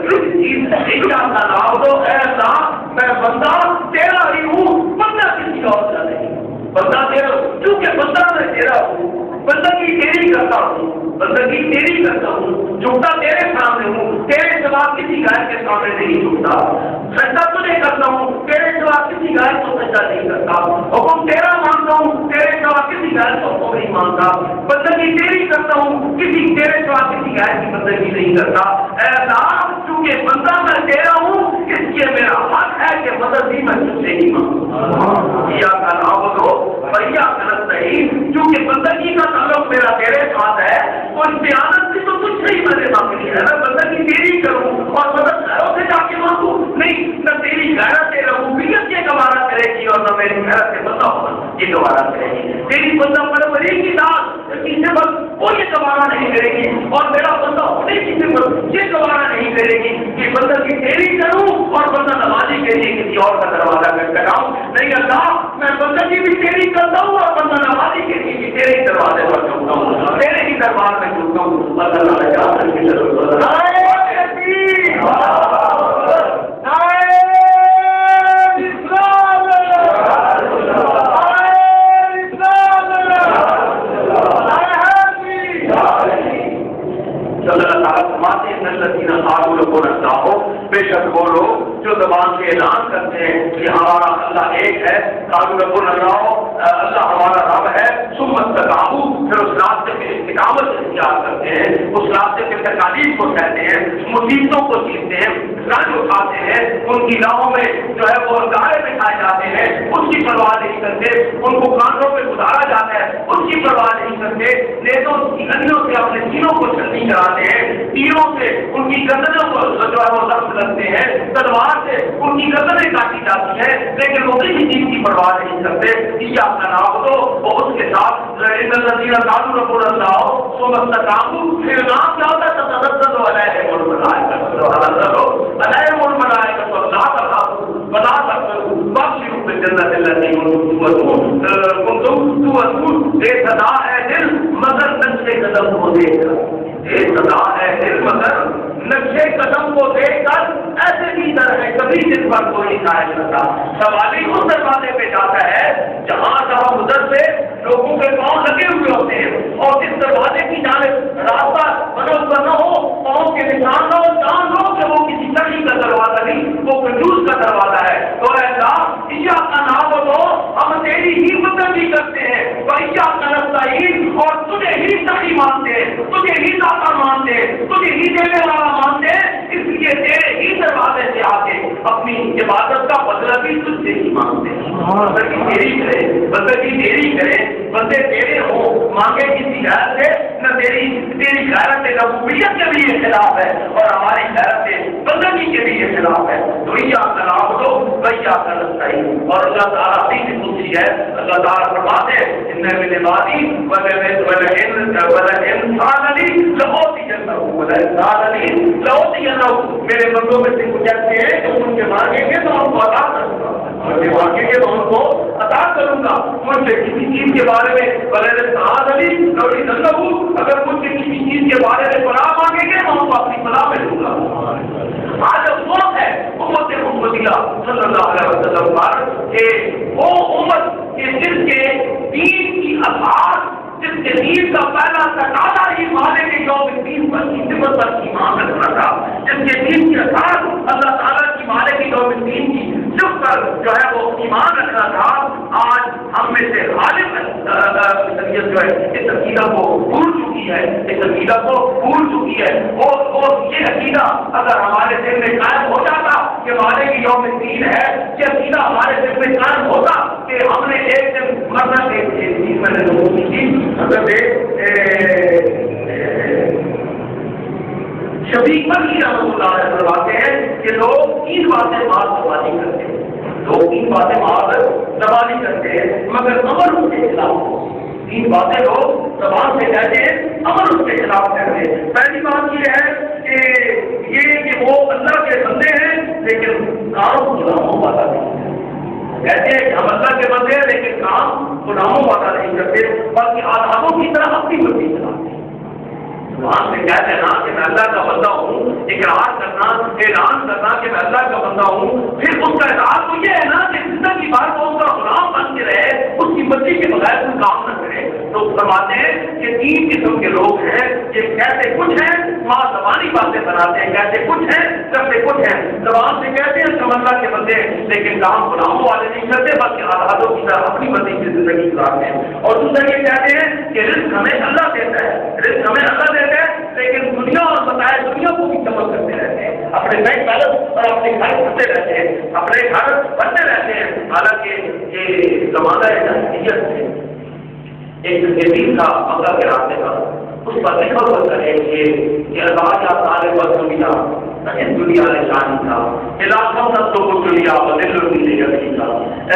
آپ کا راب دو اے اللہ میں بندہ تیرا ہی ہوں، بندہ کسی اور کا نہیں، بندہ تیرا چونکہ بندہ میں تیرا ہوں، بندگی تیری کرتا ہوں، بندگی تیری کرتا ہوں، جھکتا تیرے سامنے ہوں، تیرے سوا کسی غیر کے سامنے نہیں جھکتا، سجدہ تجھے کرتا ہوں، تیرے سوا کسی غیر کو سجدہ نہیں کرتا، حکم تیرا مانتا ہوں، تیرے سوا کسی غیر کو حکم نہیں مانتا، بندگی تیری کرتا ہوں، تیرے سوا کسی غیر کی بندگی نہیں کرتا۔ اے اللہ چونکہ بندہ میں تیرا ہوں اس لیے میرا حق ہے کہ مدد بھی میں تجھ سے ہی مانگوں، یا کا نعبد بھیا غلط نہیں، کیونکہ بندگی کا تعلق میرا تیرے ساتھ ہے، اور استعانت بھی تو تجھ سے ہی میں نے مانگنی ہے، میں بندگی تیری کروں اور مدد غیروں سے جا کے مانگوں نہیں، نہ تیری غیرت ربوبیت یہ گوارا کرے گی اور نہ میری غیرت بندہ یہ گوارا کرے گی، تیری بندہ پروری کی ذات کی صفت وہ یہ گوارا نہیں کرے گی، اور میرا بندہ ہونے کی صفت یہ گوارا نہیں کرے گی کہ بندگی تیری کروں اور بندہ نمازی کے لیے کسی اور کا دروازہ کھٹکھٹاؤں، نہیں اللہ میں بندگی بھی تیری کرتا ہوں اور بندہ نمازی کے لیے بھی تیرے ہی دروازے پر جھکتا ہوں، تیرے ہی دربار میں جھکتا ہوں، اللہ تعالیٰ کی ضرورت بے شک وہ لوگ جو زبان سے اعلان کرتے ہیں کہ ہمارا اللہ ایک ہے، اللہ ہمارا رب ہے، پھر اس راستے پہ استقامت اختیار کرتے ہیں، اس راستے پہ تکالیف کو کہتے ہیں، مصیبتوں کو جیتتے ہیں، رنج اٹھاتے ہیں، ان کی راہوں میں جو ہے وہ انگارے بٹھائے جاتے ہیں، اس کی پرواہ نہیں کرتے، ان کو کانٹوں پہ گزارا جاتا ہے، اس کی پرواہ نہیں کرتے، نیتوں کی گلیوں سے اپنے سینوں کو چھلنی کراتے ہیں، تیروں سے ان کی گردنوں کو جو ہے وہ ضبط کرتے ہیں، تلوار سے ان کی گردنیں کاٹی جاتی ہیں، لیکن وہ کسی چیز کی پرواہ نہیں کرتے، یہ اپنا نام دو اور اس کے ساتھ پھر نام کیا ہوتا ہے صدا ہے دل مگر نقشے قدم کو دیکھ کر، صدا ہے دل مگر نقشے قدم کو دیکھ کر ایسے بھی در ہے کبھی دن پر کوئی قائم رہتا، سوالی اس دروازے پہ جاتا ہے جہاں جہاں ادھر سے لوگوں کے پاؤں لگے ہوئے ہوتے ہیں، اور اس دروازے کی جانب راستہ بنو نہ ہو، پاؤں کے نشان لو، جان لو کہ وہ کسی کڑی کا دروازہ نہیں، وہ کنجوس کا دروازہ ہے، تو اے اللہ عیسیٰ کا نام دو، ہم تیری ہی بندگی کرتے ہیں، عیسیٰ کا نستعین، اور تجھے ہی سخی مانتے ہیں، تجھے ہی داتا مانتے ہیں، تجھے ہی دینے والا مانتے ہیں، اس لیے تیرے ہی دروازے سے آ کے اپنی عبادت کا بدلہ بھی تجھ سے ہی مانگتے ہیں، بندگی تیری کرے، بندگی تیری کرے، بندے تیرے ہوں، مانگے کسی غیر سے نہ، تیری غیرت ربوبیت کے بھی یہ خلاف ہے اور ہماری غیرت بندگی کے بھی یہ خلاف ہے، تو یہ آپ کا نام دو وہی آپ کا نستعین، اور اللہ تعالیٰ حدیث قدسی ہے، اللہ تعالیٰ فرماتے ہیں ان من عبادی میرے بندوں میں سے کچھ ایسے ہیں جو ان کے مانگیں گے تو ان کو عطا کروں گا، مجھے مانگیں گے تو ان کو عطا کروں گا، مجھ سے کسی چیز کے بارے میں اگر مجھ سے کسی چیز کے بارے میں پناہ مانگیں گے تو ان کو اپنی پناہ میں دوں گا۔ آج افسوس ہے امت محمدیہ صلی اللہ علیہ وسلم پر کہ وہ امت کہ جس کے دین کی اساس، جس کے دین کا پہلا تقاضا ہی مالک یوم الدین پر کی صفت پر ایمان رکھنا تھا، جس کے دین کی اساس اللہ تعالیٰ کی مالک یوم الدین کی صفت پر جو ہے وہ ایمان رکھنا تھا، آج ہم میں سے غالب جو ہے اس عقیدہ کو بھول چکی ہے، اس عقیدہ کو بھول چکی ہے، وہ عقیدہ اگر ہمارے دل میں قائم ہو جاتا کہ مالک یوم الدین ہے، یہ عقیدہ ہمارے دل میں قائم ہوتا کہ ہم نے ایک دن مرنا شفیق مکی رحمۃ اللہ علیہ فرماتے ہیں کہ لوگ تین باتیں بات زبانی کرتے ہیں، لوگ تین باتیں بات زبانی کرتے ہیں مگر عمل ان کے خلاف ہو۔ تین باتیں لوگ زبان سے کہتے ہیں، عمل ان کے خلاف کرتے ہیں۔ پہلی بات یہ ہے کہ وہ اللہ کے بندے ہیں لیکن کام غلاموں والا نہیں کہتے ہیں کہ ہم اللہ کے بندے ہیں لیکن کام غلاموں والا نہیں کرتے، بلکہ آزادوں کی طرح اپنی مرضی چلاتے ہیں۔ وہاں سے کہہ دینا کہ میں اللہ کا بندہ ہوں، اقرار کرنا، اعلان کرنا کہ میں اللہ کا بندہ ہوں، پھر اس کا اعلان تو یہ ہے نا کہ زندگی بھر وہ اس کا غلام بن کے رہے، اس کی مرضی کے بغیر کوئی کام نہ کرے۔ تو فرماتے ہیں کہ تین قسم کے لوگ ہیں، یہ کہتے کچھ ہیں ماں زبانی باتیں بناتے ہیں، کہتے کچھ ہیں کرتے کچھ ہیں۔ زبان سے کہتے ہیں ہم اللہ کے بندے ہیں لیکن کام غلاموں والے نہیں کرتے بلکہ آزادوں کی طرح اپنی مرضی کی زندگی گزارتے ہیں۔ اور دوسرا یہ کہتے ہیں کہ رزق ہمیں اللہ دیتا ہے، رزق ہمیں اللہ دیتا ہے لیکن دنیا اور بتائے دنیا کو بھی جمع کرتے رہتے ہیں، اپنے بینک بیلنس اور اپنے گھر بھرتے رہتے ہیں، اپنے گھر بھرتے رہتے ہیں۔ حالانکہ یہ زمانہ جاہلیت ہے، ایک زمین کا مکہ کے راستے کا اس پر لکھا ہوا ہے کہ اللہ یا طالب دنیا اس دنیا نشانی تھا علاقوں کا تو دنیا بدل کا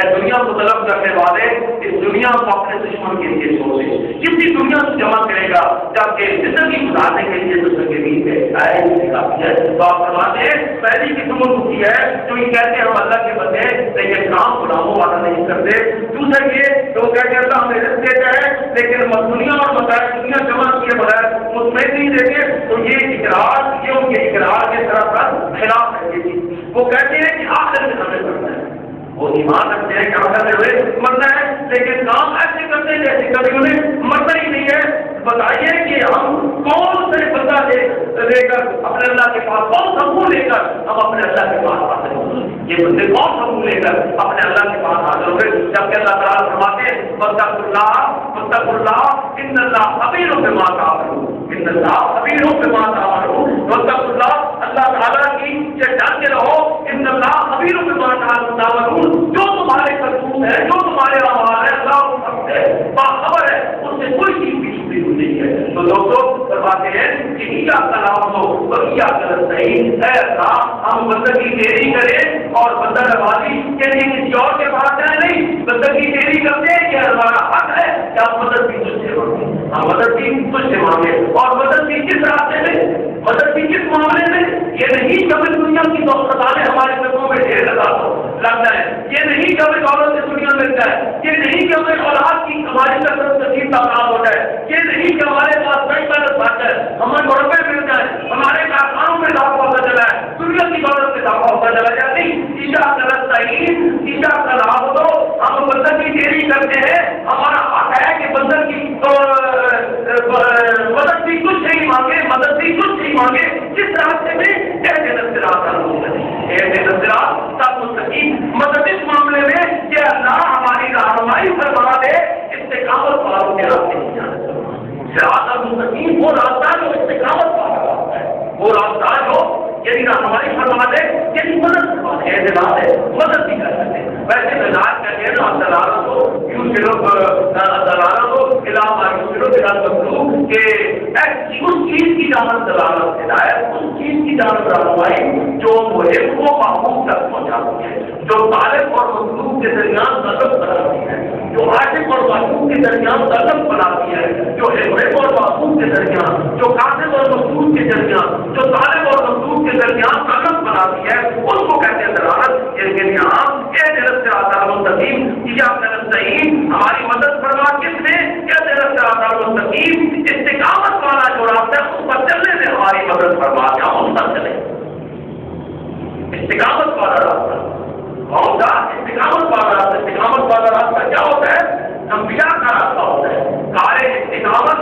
دنیا کو طلب کرنے والے اس دنیا کو اپنے دشمن کے لیے سوچے، کتنی دنیا کو جمع کرے گا جبکہ زندگی گزارنے کے لیے تو آپ فرماتے ہیں پہلی قسم کی ہے جو یہ کہتے ہیں ہم اللہ کے بندے لیکن کام غلاموں والا نہیں کرتے۔ دوسرا یہ جو کہتے ہیں اللہ ہمیں رزق دیتا ہے لیکن دنیا اور مسائل دنیا جمع کیے بغیر مطمئن نہیں دیتے، تو یہ اقرار یہ ان کے اقرار کے طرف کا خلاف ہے۔ یہ چیز وہ کہتے ہیں کہ آخر میں ہمیں کرنا ہے، وہ ایمان رکھتے ہیں کہ آخر میں مرنا ہے لیکن کام ایسے کرتے ہیں جیسے کبھی انہیں مرنا ہی نہیں ہے۔ بتائیے کہ ہم کون سے بندہ لے کر اپنے اللہ کے پاس، کون سا منہ لے کر ہم اپنے اللہ کے پاس حاصل ہوں گے؟ یہ بندے کون سا منہ لے کر اپنے اللہ کے پاس حاصل ہوں گے جبکہ اللہ تعالیٰ فرماتے ہیں واتقوا اللہ ان اللہ خبیر بما تعملون، ان اللہ خبیر بما تعملون۔ واتقوا اللہ تعالیٰ کی سے ڈرتے رہو، ان اللہ خبیر بما تعملون، جو تمہارے کرتوت ہے جو تمہارے اعمال ہے اللہ سب سے باخبر ہے، اس سے کوئی چیز بھی چھپی ہوئی نہیں ہے۔ تو دوستوں فرماتے ہیں کہ کلام ہو بقیہ غلط نہیں، اے اللہ ہم بندگی تیری کریں اور بندہ نوازی کے لیے کسی اور کے پاس جائیں نہیں، بندگی تیری کرتے ہیں یہ ہمارا حق ہے کہ ہم مدد بھی تجھ سے مانگیں، ہم مدد بھی تجھ سے مانگیں۔ اور مدد بھی کس راستے میں، مدد بھی کس معاملے میں؟ یہ نہیں کبھی دنیا کی دولت ہمارے قدموں میں ڈھیر لگتا ہے، یہ نہیں کبھی دولت سے دنیا ملتا ہے، یہ نہیں کہ ہمیں اولاد کی ہماری طرف نصیب کا کام ہوتا ہے، یہ نہیں کہ ہمارے پاس بینک بیلنس بڑھتا ہے، ہمیں روپے مل جائے، ہمارے کارخانوں میں اضافہ ہوتا چلا ہے، دنیا کی دولت میں اضافہ ہوتا چلا جاتی۔ عیشا غلط صحیح عیشا کا لابھ دو، ہم بندر کی تیری کرتے ہیں، ہمارا حق ہے کہ بندر کی مدد بھی کچھ نہیں مانگے، مدد بھی کچھ نہیں مانگے، جس راستے میں مدد اس معاملے میں کہ اللہ ہماری رہنمائی فرما دے، استقامت والوں کے راستے نہیں جانا۔ صراط المستقیم وہ راستہ جو استقامت والا راستہ ہے، وہ راستہ جو یعنی رہنمائی فرما دے، یعنی مدد فرما دے، اعتراض ہے مدد بھی کر سکتے۔ ویسے نجات کہتے ہیں نا دلالت ہو یوں صرف دلالت ہو علاوہ کہ اس چیز کی جانب دلالت ہدایت، اس چیز کی جانب رہنمائی جو محب کو محبوب تک پہنچاتی ہے، جو طالب اور مطلوب کے درمیان تعلق بناتی ہے، جو عاشق اور محبوب کے درمیان تعلق بناتی ہے، جو محب اور محبوب کے درمیان، جو قاصد اور مقصود کے درمیان، جو طالب اور مطلوب کے درمیان تعلق بناتی ہے، اس کو کہتے ہیں دلالت۔ لیکن یہاں یہ دلت سے آتا مستقیم صحیح ہماری مدد فرما کس نے؟ کیا دلت سے آتا مستقیم استقامت والا جو راستہ ہے اس پر چلنے سے ہماری مدد فرما کے ہم اس پر چلیں۔ استقامت والا راستہ کون سا؟ استقامت والا راستہ۔ استقامت والا راستہ کیا ہوتا ہے؟ انبیاء کا راستہ ہوتا ہے۔ سارے استقامت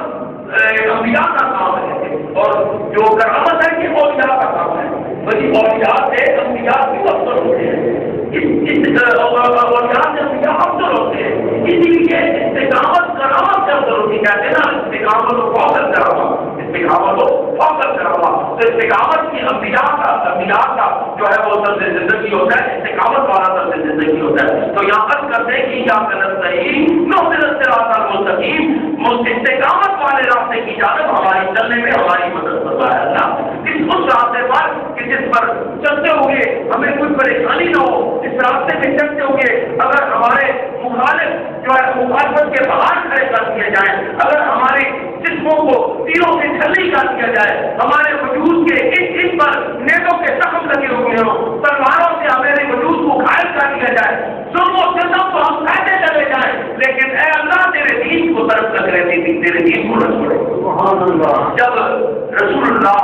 انبیاء کا کام ہے اور جو کرامت ہے یہ اولیاء کا کام ہے۔ بڑی اولیاء سے انبیاء بھی افضل ہوتے ہیں، اولیاء سے انبیاء افضل ہوتے ہیں، اسی لیے استقامت کرامت سے افضل ہوتی ہے۔ کہتے ہیں نا استقامت و فوقت کرامت، استقامت و فوقت کرامت۔ استقامت کی انبیاء کا جو ہے وہ طرز زندگی ہوتا ہے، استقامت والا طرز زندگی ہوتا ہے. تو یہاں عرض کرتے ہیں کہ یا نستعین نہدنا الصراط المستقیم، استقامت والے راستے کی جانب ہماری چلنے میں ہماری مدد فرمائے اللہ. اس راستے پر کہ جس پر چلتے ہوئے ہمیں کوئی پریشانی نہ ہو، اس راستے پہ چلتے ہوئے اگر ہمارے مخالف جو ہے مخالفت کے باہر کھڑے کر دیے جائیں، اگر ہمارے جسموں کو تیروں سے چھلی کر دیا جائے، ہمارے وجود کے ان پر نیزوں کے زخم لگے ہوئے ہوں، تلواروں سے ہمارے وجود کو گھائل کر دیا جائے، ظلم و ستم کو ہم کہتے چلے جائیں، لیکن اے اللہ تیرے دین کو طرف تک رہتی تھی، تیرے دین کو نہ چھوڑے. جب رسول اللہ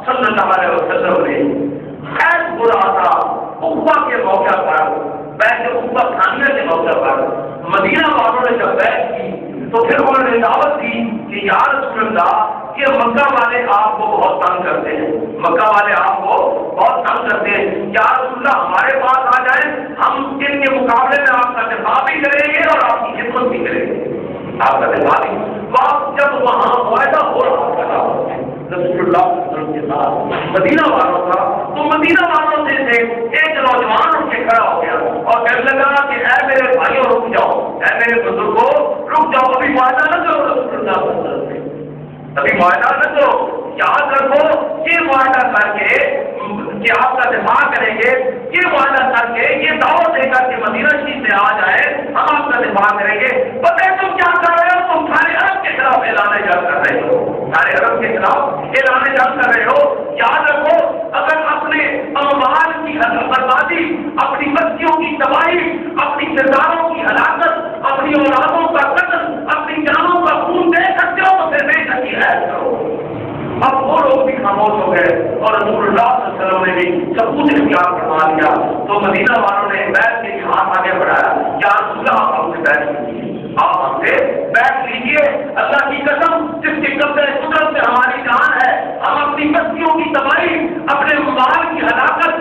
صلی اللہ علیہ وسلم نے خیز برا تھا عقبہ کے موقع پر، بیعت عقبہ ثانیہ کے موقع پر مدینہ والوں نے جب بیعت کی تو پھر انہوں نے دعوت دی کہ یا رسول اللہ یہ مکہ والے آپ کو بہت تنگ کرتے ہیں، مکہ والے آپ کو بہت تنگ کرتے ہیں، یا رسول اللہ ہمارے پاس آ جائیں، ہم ان کے مقابلے میں آپ کا دفاع بھی کریں گے اور آپ کی خدمت بھی کریں گے. آپ کا دفاع بھی جب وہاں معاہدہ ہو رہا تھا رسول اللہ صلی اللہ علیہ وسلم کے ساتھ مدینہ والوں کا، تو مدینہ والوں میں سے ایک نوجوان اٹھ کے کھڑا ہو گیا اور کہنے لگا کہ اے میرے بھائیوں رک جاؤ، اے میرے بزرگوں رک جاؤ، ابھی معاہدہ نہ کرو رسول اللہ صلی اللہ علیہ وسلم، ابھی معاہدہ نہ کرو، یاد رکھو یہ معاہدہ کر کے کہ آپ کا دفاع کریں گے، یہ معاہدہ کر کے یہ دعوت دے کر کے مدینہ شریف میں آ جائے ہم آپ کا دفاع کریں گے. پتہ ہے تم کیا کر رہے ہو؟ تم سارے عرب کے خلاف اعلان جنگ کر رہے ہو، سارے عرب کے خلاف اعلان جنگ کر رہے ہو. یاد رکھو اگر اپنے اموال کی بربادی، اپنی بستیوں کی تباہی، اپنی کرداروں کی ہلاکت، اپنی اولادوں کا قتل، اپنی جانوں کا خون دے سکتے ہو تو پھر بے شکی ہے کرو. اب وہ لوگ بھی خاموش ہو گئے اور رسول اللہ صلی اللہ علیہ وسلم نے بھی سبوت اختیار فرما لیا. تو مدینہ والوں نے بیعت کے ہاتھ آگے بڑھایا، یا رسول اللہ آپ ہم سے بیعت کیجیے، آپ ہم سے بیعت لیجیے، اللہ کی قسم جس کے قبضے قدرت سے ہماری جان ہے، ہم اپنی بستیوں کی تباہی، اپنے مال کی ہلاکت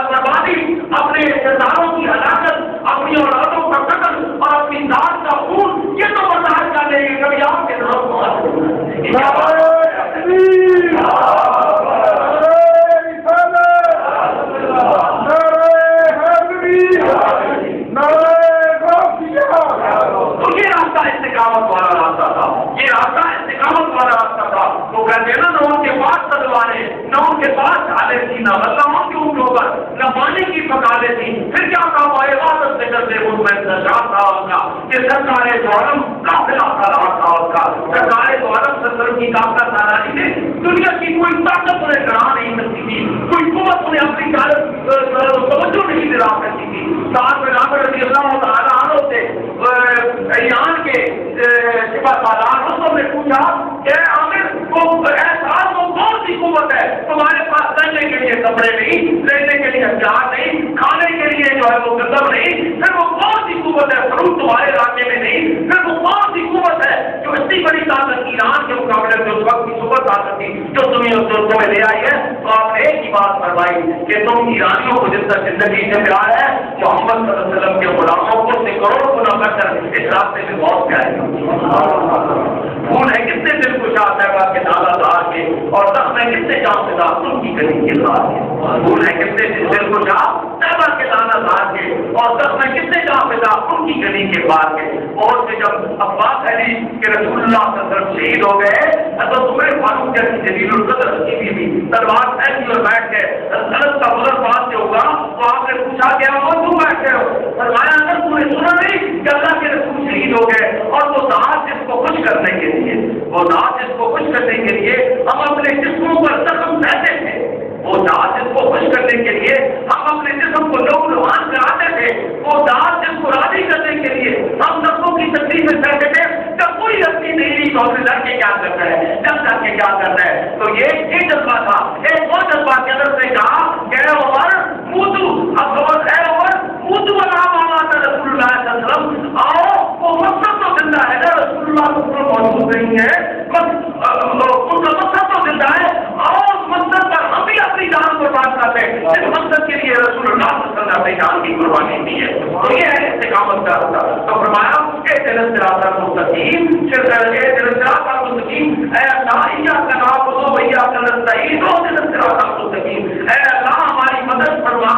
بربادی، اپنے کرداروں کی ہلاکت، اپنی اولادوں کا قتل اور اپنی ذات کا خون یہ تو برداشت کر لیں گے، کبھی آپ کے نام کو استقامت والا راستہ تھا، یہ راستہ استقامت والا راستہ تھا. تو کہتے ہیں نا نہ ان کے پاس تلواریں، نہ ان کے پاس ڈھالیں تھی، نہ غلاموں کے اونٹوں پر، نہ پانی کی پکالیں تھی. پھر کیا کام آئے عبادت سے کرتے ان میں نشان تھا ان کا کہ سرکار دو عالم قافلہ سالار تھا ان کا، سرکار دو عالم سرکار کی قافلہ سالاری نے دنیا کی کوئی طاقت انہیں کرا نہیں سکتی تھی، کوئی قوت انہیں اپنی توجہ نہیں دلا سکتی تھی. سعد بن عامر رضی اللہ تعالیٰ عنہ سے ایران کے سپہ سالار رسول نے پوچھا کہ عامر کو سعد کو کون سی قوت ہے تمہارے پاس؟ پہننے کے لیے کپڑے نہیں، لینے کے لیے ہتھیار نہیں، کھانے کے لیے جو ہے وہ گندم نہیں، پھر وہ کون سی قوت ہے فروخت تمہارے علاقے میں نہیں، پھر وہ کون سی قوت ہے جو اتنی بڑی طاقت ایران کے مقابلے میں اس وقت کی سپر طاقت تھی جو تمہیں لے آئی ہے؟ تو آپ نے ایک ہی بات فرمائی کہ تم ایرانیوں کو جس طرح زندگی سے پیار ہے محمد صلی اللہ علیہ وسلم کے غلاموں کو سے کروڑ گنا بڑھ کر اس راستے میں بہت پیارے پھول ہے کتنے دل کو شاہ صاحبہ کے نالا دار کے اور زخم ہے کتنے جام سے دار ان کی گلی کے دار کے، پھول ہے کتنے دل کو شاہ صاحبہ کے نالا دار کے اور زخم ہے کتنے جام سے دار ان کی گلی کے بار کے. اور سے جب عباس علی کے رسول اللہ صلی اللہ علیہ وسلم شہید ہو گئے تو عمر فاروق جیسی جلیل القدر کی بیوی تلوار ایسی اور بیٹھ گئے حضرت کا بدر بات سے ہوگا تو آپ نے پوچھا کہ وہ کیوں بیٹھ گئے ہو؟ فرمایا اگر تم نے سنا نہیں کہ اللہ کے رسول شہید ہو گئے اور وہ ذات جس کو خوش کرنے کے لیے، وہ ذات جس کو خوش کرنے کے لیے ہم اپنے جسموں پر زخم سہتے تھے، وہ ذات جس کو خوش کرنے کے لیے ہم اپنے جسم کو لوگ روحان کراتے تھے، وہ ذات جس کو راضی کرنے کے لیے ہم نفسوں کی تکلیف میں سہتے تھے. جب کوئی غلطی نہیں تو ہمیں لڑ کے کیا کرتا ہے، جب لڑ کے کیا کرتا ہے. تو یہ جذبہ تھا، ایک اور جذبہ کے اندر سے کہا کہ اے عمر موتو، اب اے عمر موتو نام آتا رسول اللہ صلی اللہ علیہ وسلم، آؤ وہ مقصد تو زندہ ہے نا، رسول اللہ صلی اللہ علیہ وسلم موجود نہیں ہے، ان کا مقصد تو زندہ ہے، آؤ اس مقصد پر ہم بھی اپنی جان قربان کرتے ہیں، اس مقصد کے لیے رسول اللہ صلی اللہ علیہ وسلم نے اپنی جان کی قربانی دی ہے. تو یہ ہے استقامت کا راستہ. تو فرمایا کہ دل سے راستہ مستقیم، اے اللہ کا نام وإياك نستعين اهدنا الصراط المستقيم. اے اللہ ہماری مدد فرما،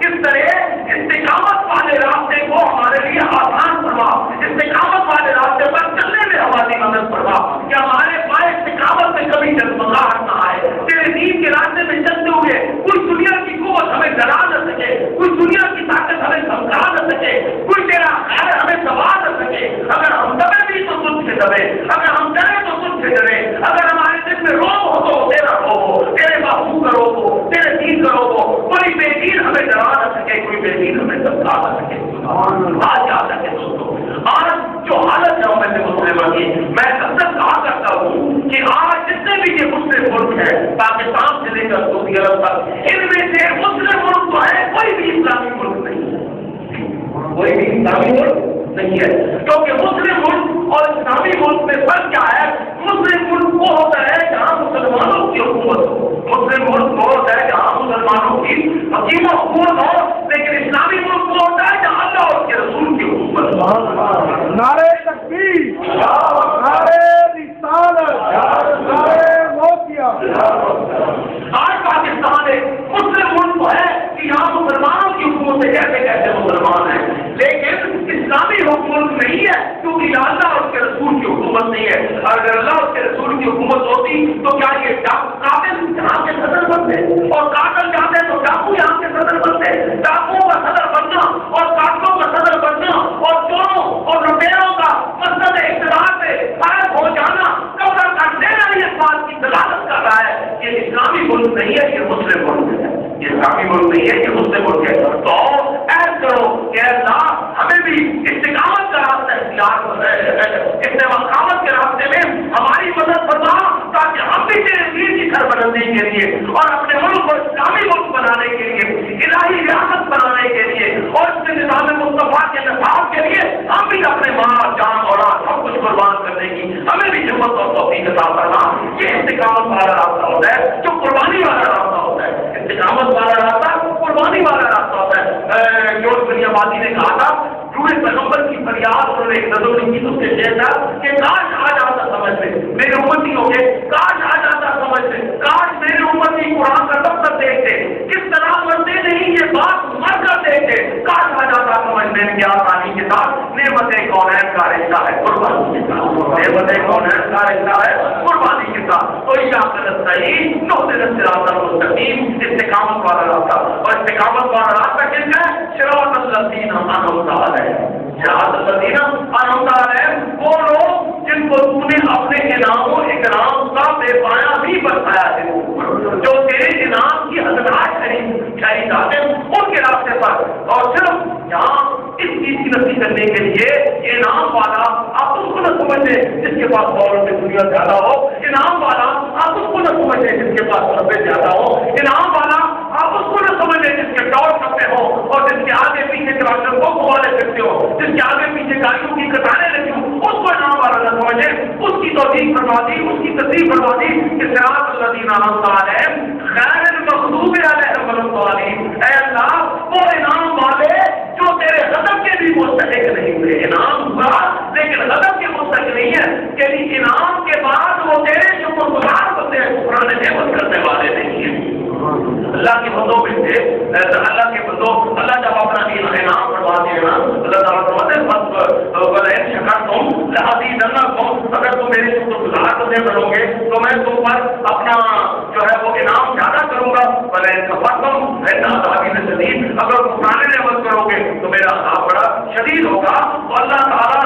کس طرح استقامت والے راستے کو ہمارے لیے آسان فرما، استقامت والے راستے پر چلنے میں ہماری مدد فرما کہ ہمارے پائے استقامت میں کبھی جگمگاہٹ نہ آئے. تیرے دین کے راستے میں چلتے ہوئے کوئی دنیا کی قوت ہمیں ڈرا نہ سکے، کوئی دنیا کی طاقت ہمیں سمجھا نہ سکے، کوئی تیرا خیر ہمیں دبا نہ سکے. اگر ہم دبے بھی تو تجھ سے دبے، اگر ہم ڈرے تو تجھ سے ڈرے، اگر ہمارے دل میں روب ہو تو تیرا روب ہو، تیرے بابو کا روب ہو، تیرے دین کا روب ہو. کوئی بے دین ہمیں ڈرا نہ سکے، کوئی بے دین ہمیں سمجھا نہ سکے. آج یاد رکھے دوستوں، آج جو حالت ہے میں مسلموں کی، میں اکثر کہا کرتا ہوں کہ آج جتنے بھی یہ مسلم ملک ہے پاکستان سے لے کر سعودی عرب تک، ان میں سے مسلم ملک تو ہے، کوئی بھی اسلامی ملک نہیں، کوئی بھی اسلامی ملک نہیں ہے. کیونکہ مسلم ملک اور اسلامی ملک میں فرق کیا ہے؟ مسلم ملک وہ ہوتا ہے جہاں مسلمانوں کی حکومت ہو، مسلم ملک وہ ہوتا ہے جہاں مسلمانوں کی حکیم حکومت ہو. لیکن اسلامی ملک وہ ہوتا ہے جہاں اللہ اور کے رسول کی حکومت ہو. نعرے تکبیر، نعرے رسالت، نعرے موقعہ. آج پاکستان ایک مسلم ملک ہے کہ یہاں مسلمانوں کی حکومت سے کیسے کیسے مسلمان ہیں، لیکن اسلامی حکومت نہیں ہے کیونکہ اللہ اور اس کے رسول کی حکومت نہیں ہے. اگر اللہ اور اس کے رسول کی حکومت ہوتی تو کیا یہ قاتل یہاں کے صدر بنتے، اور قاتل جاتے تو ڈاکو یہاں کے صدر بنتے. ڈاکوؤں کا صدر بننا اور قاتلوں کا صدر بننا اور چوروں اور لٹیروں کا مسند اقتدار سے فائد ہو جانا، قبضہ کر دینا، یہ بات کی دلالت کر رہا ہے کہ اسلامی ملک نہیں ہے، یہ مسلم ملک ہے. یہ اسلامی ملک نہیں ہے، یہ مسلم ملک ہے. تو عہد کرو کہ اللہ ہمیں بھی استقامت کا راستہ اختیار استقامت کے راستے میں ہماری مدد فرما تاکہ ہم بھی تیرے دین کی سربلندی کے لیے اور اپنے ملک کو اسلامی ملک بنانے کے لیے، الہی ریاست بنانے کے لیے اور اس کے نظام مصطفیٰ کے نفاذ کے لیے ہم بھی اپنے مال جان اور سب کچھ قربان کرنے کی ہمیں بھی ہمت اور توفیق عطا فرما. یہ استقامت والا راستہ ہوتا ہے جو قربانی والا راستہ ہوتا ہے. استقامت والا راستہ قربانی والا راستہ ہوتا ہے. جو دنیا بازی نے کہا تھا روئے پیغمبر کی فریاد انہوں نے ایک نظر لکھی تو اس کے شعر تھا کہ کاش آ جاتا سمجھ میں میرے امتی ہو گئے، کاش آ جاتا سمجھ میں، کاش میرے امتی قرآن کا دفتر دیکھتے، کس طرح پڑھتے نہیں یہ بات مر کر دیکھتے، کاش آ جاتا سمجھ میں کہ آسانی کے ساتھ نعمت کونین کا رشتہ ہے قربانی کے ساتھ، نعمت کونین کا رشتہ ہے قربانی کے ساتھ. تو یہ صحیح نہدنا الصراط المستقیم، استقامت والا راستہ. اور استقامت والا راستہ کس کا ہے؟ صراط الذین انعمت علیہم، صراط الذین انعمت علیہم، وہ لوگ جن کو تو نے اپنے انعام و اکرام کا بے پایا بھی برپایا ہے، جو تیرے انعام کی حقدار شہید آتے ان کے راستے پر. اور صرف یہاں اس چیز کی نفی کرنے کے لیے انعام والا آپ اس کو نہ سمجھیں جس کے پاس دولت میں دنیا زیادہ ہو، انعام والا آپ اس کو نہ سمجھیں جس کے پاس رقبے زیادہ ہو، انعام والا آپ اس کو نہ سمجھیں جس کے ٹور کپڑے ہو اور جس کے آگے پیچھے ٹریکٹر کو گھمانے پھرتے ہو، جس کے آگے پیچھے گاڑیوں کی قطاریں لگی ہوں، اس کو انعام والا نہ سمجھیں. اس کی توثیق فرما دی، اس کی تصدیق فرما دی کہ صراط الذین انعمت علیہم غیر المغضوب علیہم ولا الضالین. اے اللہ وہ انعام والے جو تیرے غضب کے بھی مستحق نہیں ہوئے، انعام ہوا لیکن غضب کے مستحق نہیں ہے، یعنی انعام کے بعد وہ تیرے شکر گزار بندے قرآن نعمت کرنے والے نہیں ہیں. اللہ کے بندوں میں سے اللہ کے بندوں اللہ جب اپنا انعام فرما دے گا اللہ تعالیٰ فرماتے ہیں شکر تم لہذی دنہ تم، اگر تم میرے شکر گزار بندے بنو گے تو میں تم پر اپنا جو ہے وہ انعام زیادہ کروں گا. بلے سفر تم شدید، اگر قرآن نعمت کرو گے تو میرا عذاب بڑا شدید ہوگا. تو اللہ تعالیٰ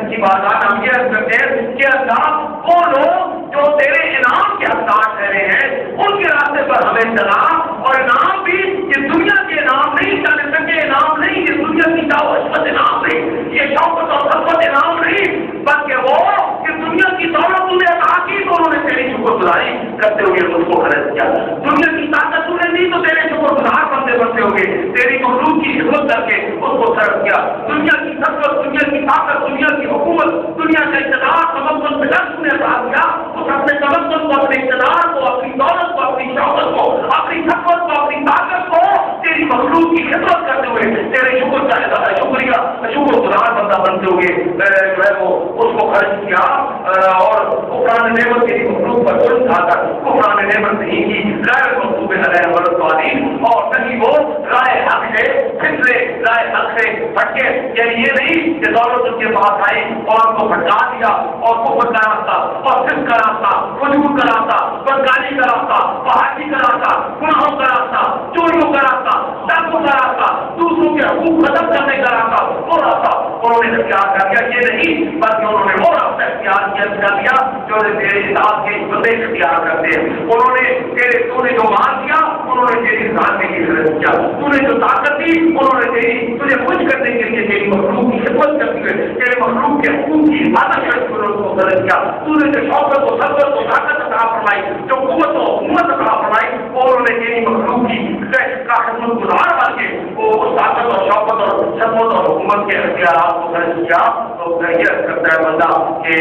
کی بات ہم یہ کرتے ہیں کہ اللہ وہ لوگ جو تیرے انعام کے حقدار ٹھہرے ہیں ان کے راستے پر ہمیں چلا. اور انعام بھی یہ دنیا کے انعام نہیں، جانے سکے انعام نہیں، یہ دنیا کی دعوت انعام نہیں، یہ شوقت اور حسبت انعام نہیں، بلکہ وہ کہ دنیا کی دولت انہیں عطا کی تو انہوں نے تیری شکر گزاری کرتے ہوئے اس کو خرچ کیا. دنیا کی طاقت انہیں دی تو تیرے شکر گزار بنتے بنتے ہوگے، تیری مخلوق کی خدمت کر کے اس کو خرچ کیا. دنیا کی طاقت، دنیا کی طاقت، دنیا کی حکومت، دنیا کا اقتدار تمکن میں نے عطا کیا. اس اپنے تمکن کو، اپنے اقتدار کو، اپنی دولت کو، اپنی شوقت کو، اپنی حکمت کو، اپنی طاقت کو تیری مخلوق کی خدمت کرتے ہوئے تیرے شکر کا شکریہ شکر گزار بندہ بنتے ہوئے جو ہے وہ اس کو خرچ کیا اور قرآن نعمت کی مخلوق پر ظلم کھا کر قرآن نعمت نہیں کی غیر مخلوق علیہ ورد اور نہیں وہ رائے حق سے فطرے رائے حق سے بھٹکے. یعنی یہ نہیں کہ دولت ان کے پاس آئی اور ان کو بھٹکا دیا اور کفر کا راستہ اور صرف کا راستہ فجور کا راستہ بدکاری کا راستہ پہاڑی کا راستہ گناہوں کا راستہ چوریوں کا راستہ ڈاکوں کا راستہ دوسروں کے حقوق ختم کرنے کا راستہ وہ راستہ انہوں نے اختیار کر دیا. یہ نہیں بلکہ انہوں نے وہ راستہ اختیار کیا جو تیرے اطاعت کے بندے اختیار کرتے ہیں. انہوں نے تو نے جو مال کیا انہوں نے تیری ساننے کی ضرورت کیا. تو نے جو طاقت دی انہوں نے تجھے خوش کرنے کے لیے تیری مخلوق کی خدمت کرتی ہوئے تیرے مخلوق کے حقوق کی حفاظت کرتے ہوئے اس کو غلط کیا. تو نے جو شوقت و سبت و طاقت عطا فرمائی جو قوت و حکومت عطا فرمائی انہوں نے تیری مخلوق کی کا خدمت گزار بن کے وہ اس طاقت اور شوقت اور سبت اور حکومت کے اختیارات کو غلط کیا. تو یہ کرتا ہے بندہ کہ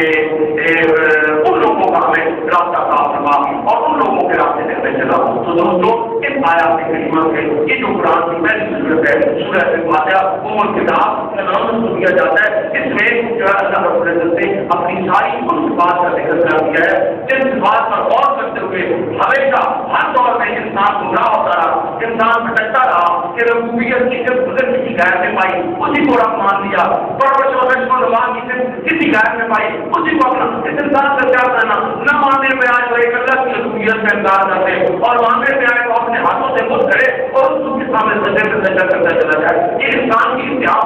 ان لوگوں کا ہمیں راستہ صاف فرما اور ان لوگوں کے راستے میں چلا. تو دوستوں اس آیات کریمہ سے یہ جو قرآن کی پہلی صورت ہے سورہ فاتحہ ام الکتاب کا نام دیا جاتا ہے. اس میں جو ہے اللہ رب العزت نے اپنی ساری ان بات کا ذکر کر دیا ہے جس بات پر غور کرتے ہوئے ہمیشہ ہر دور میں انسان گمراہ ہوتا رہا انسان بھٹکتا رہا کہ ربوبیت کی صرف گزر کسی غیر نے پائی اسی کو رب مان لیا پرورش و رشم و نمان کی صرف کسی غیر نے پائی اسی کو اپنا اس انسان کا کیا کرنا نہ ماننے میں آئے تو ایک اللہ کی ربوبیت کا انکار کرتے اور ماننے میں آئے تو اپنے ہاتھوں سے خود کرے اور اس کے سامنے سجدے میں سجدہ کرتا چلا جائے. یہ انسان کی انتہا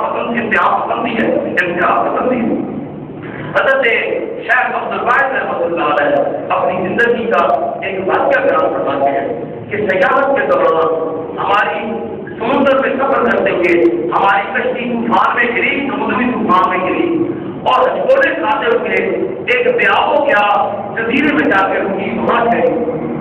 پسندی ہے انتہا پسندی ہے. حضرت شیخ عبد الواحد رحمۃ اللہ علیہ اپنی زندگی کا ایک واقعہ بیان فرماتے ہیں کہ سیاحت کے دوران ہماری سمندر میں سفر کرتے ہوئے ہماری کشتی طوفان میں گری سمندری طوفان میں گری اور ہچکولے کھاتے ہوئے ایک بیابو کیا جزیرے میں جا کے رکی وہاں گئی.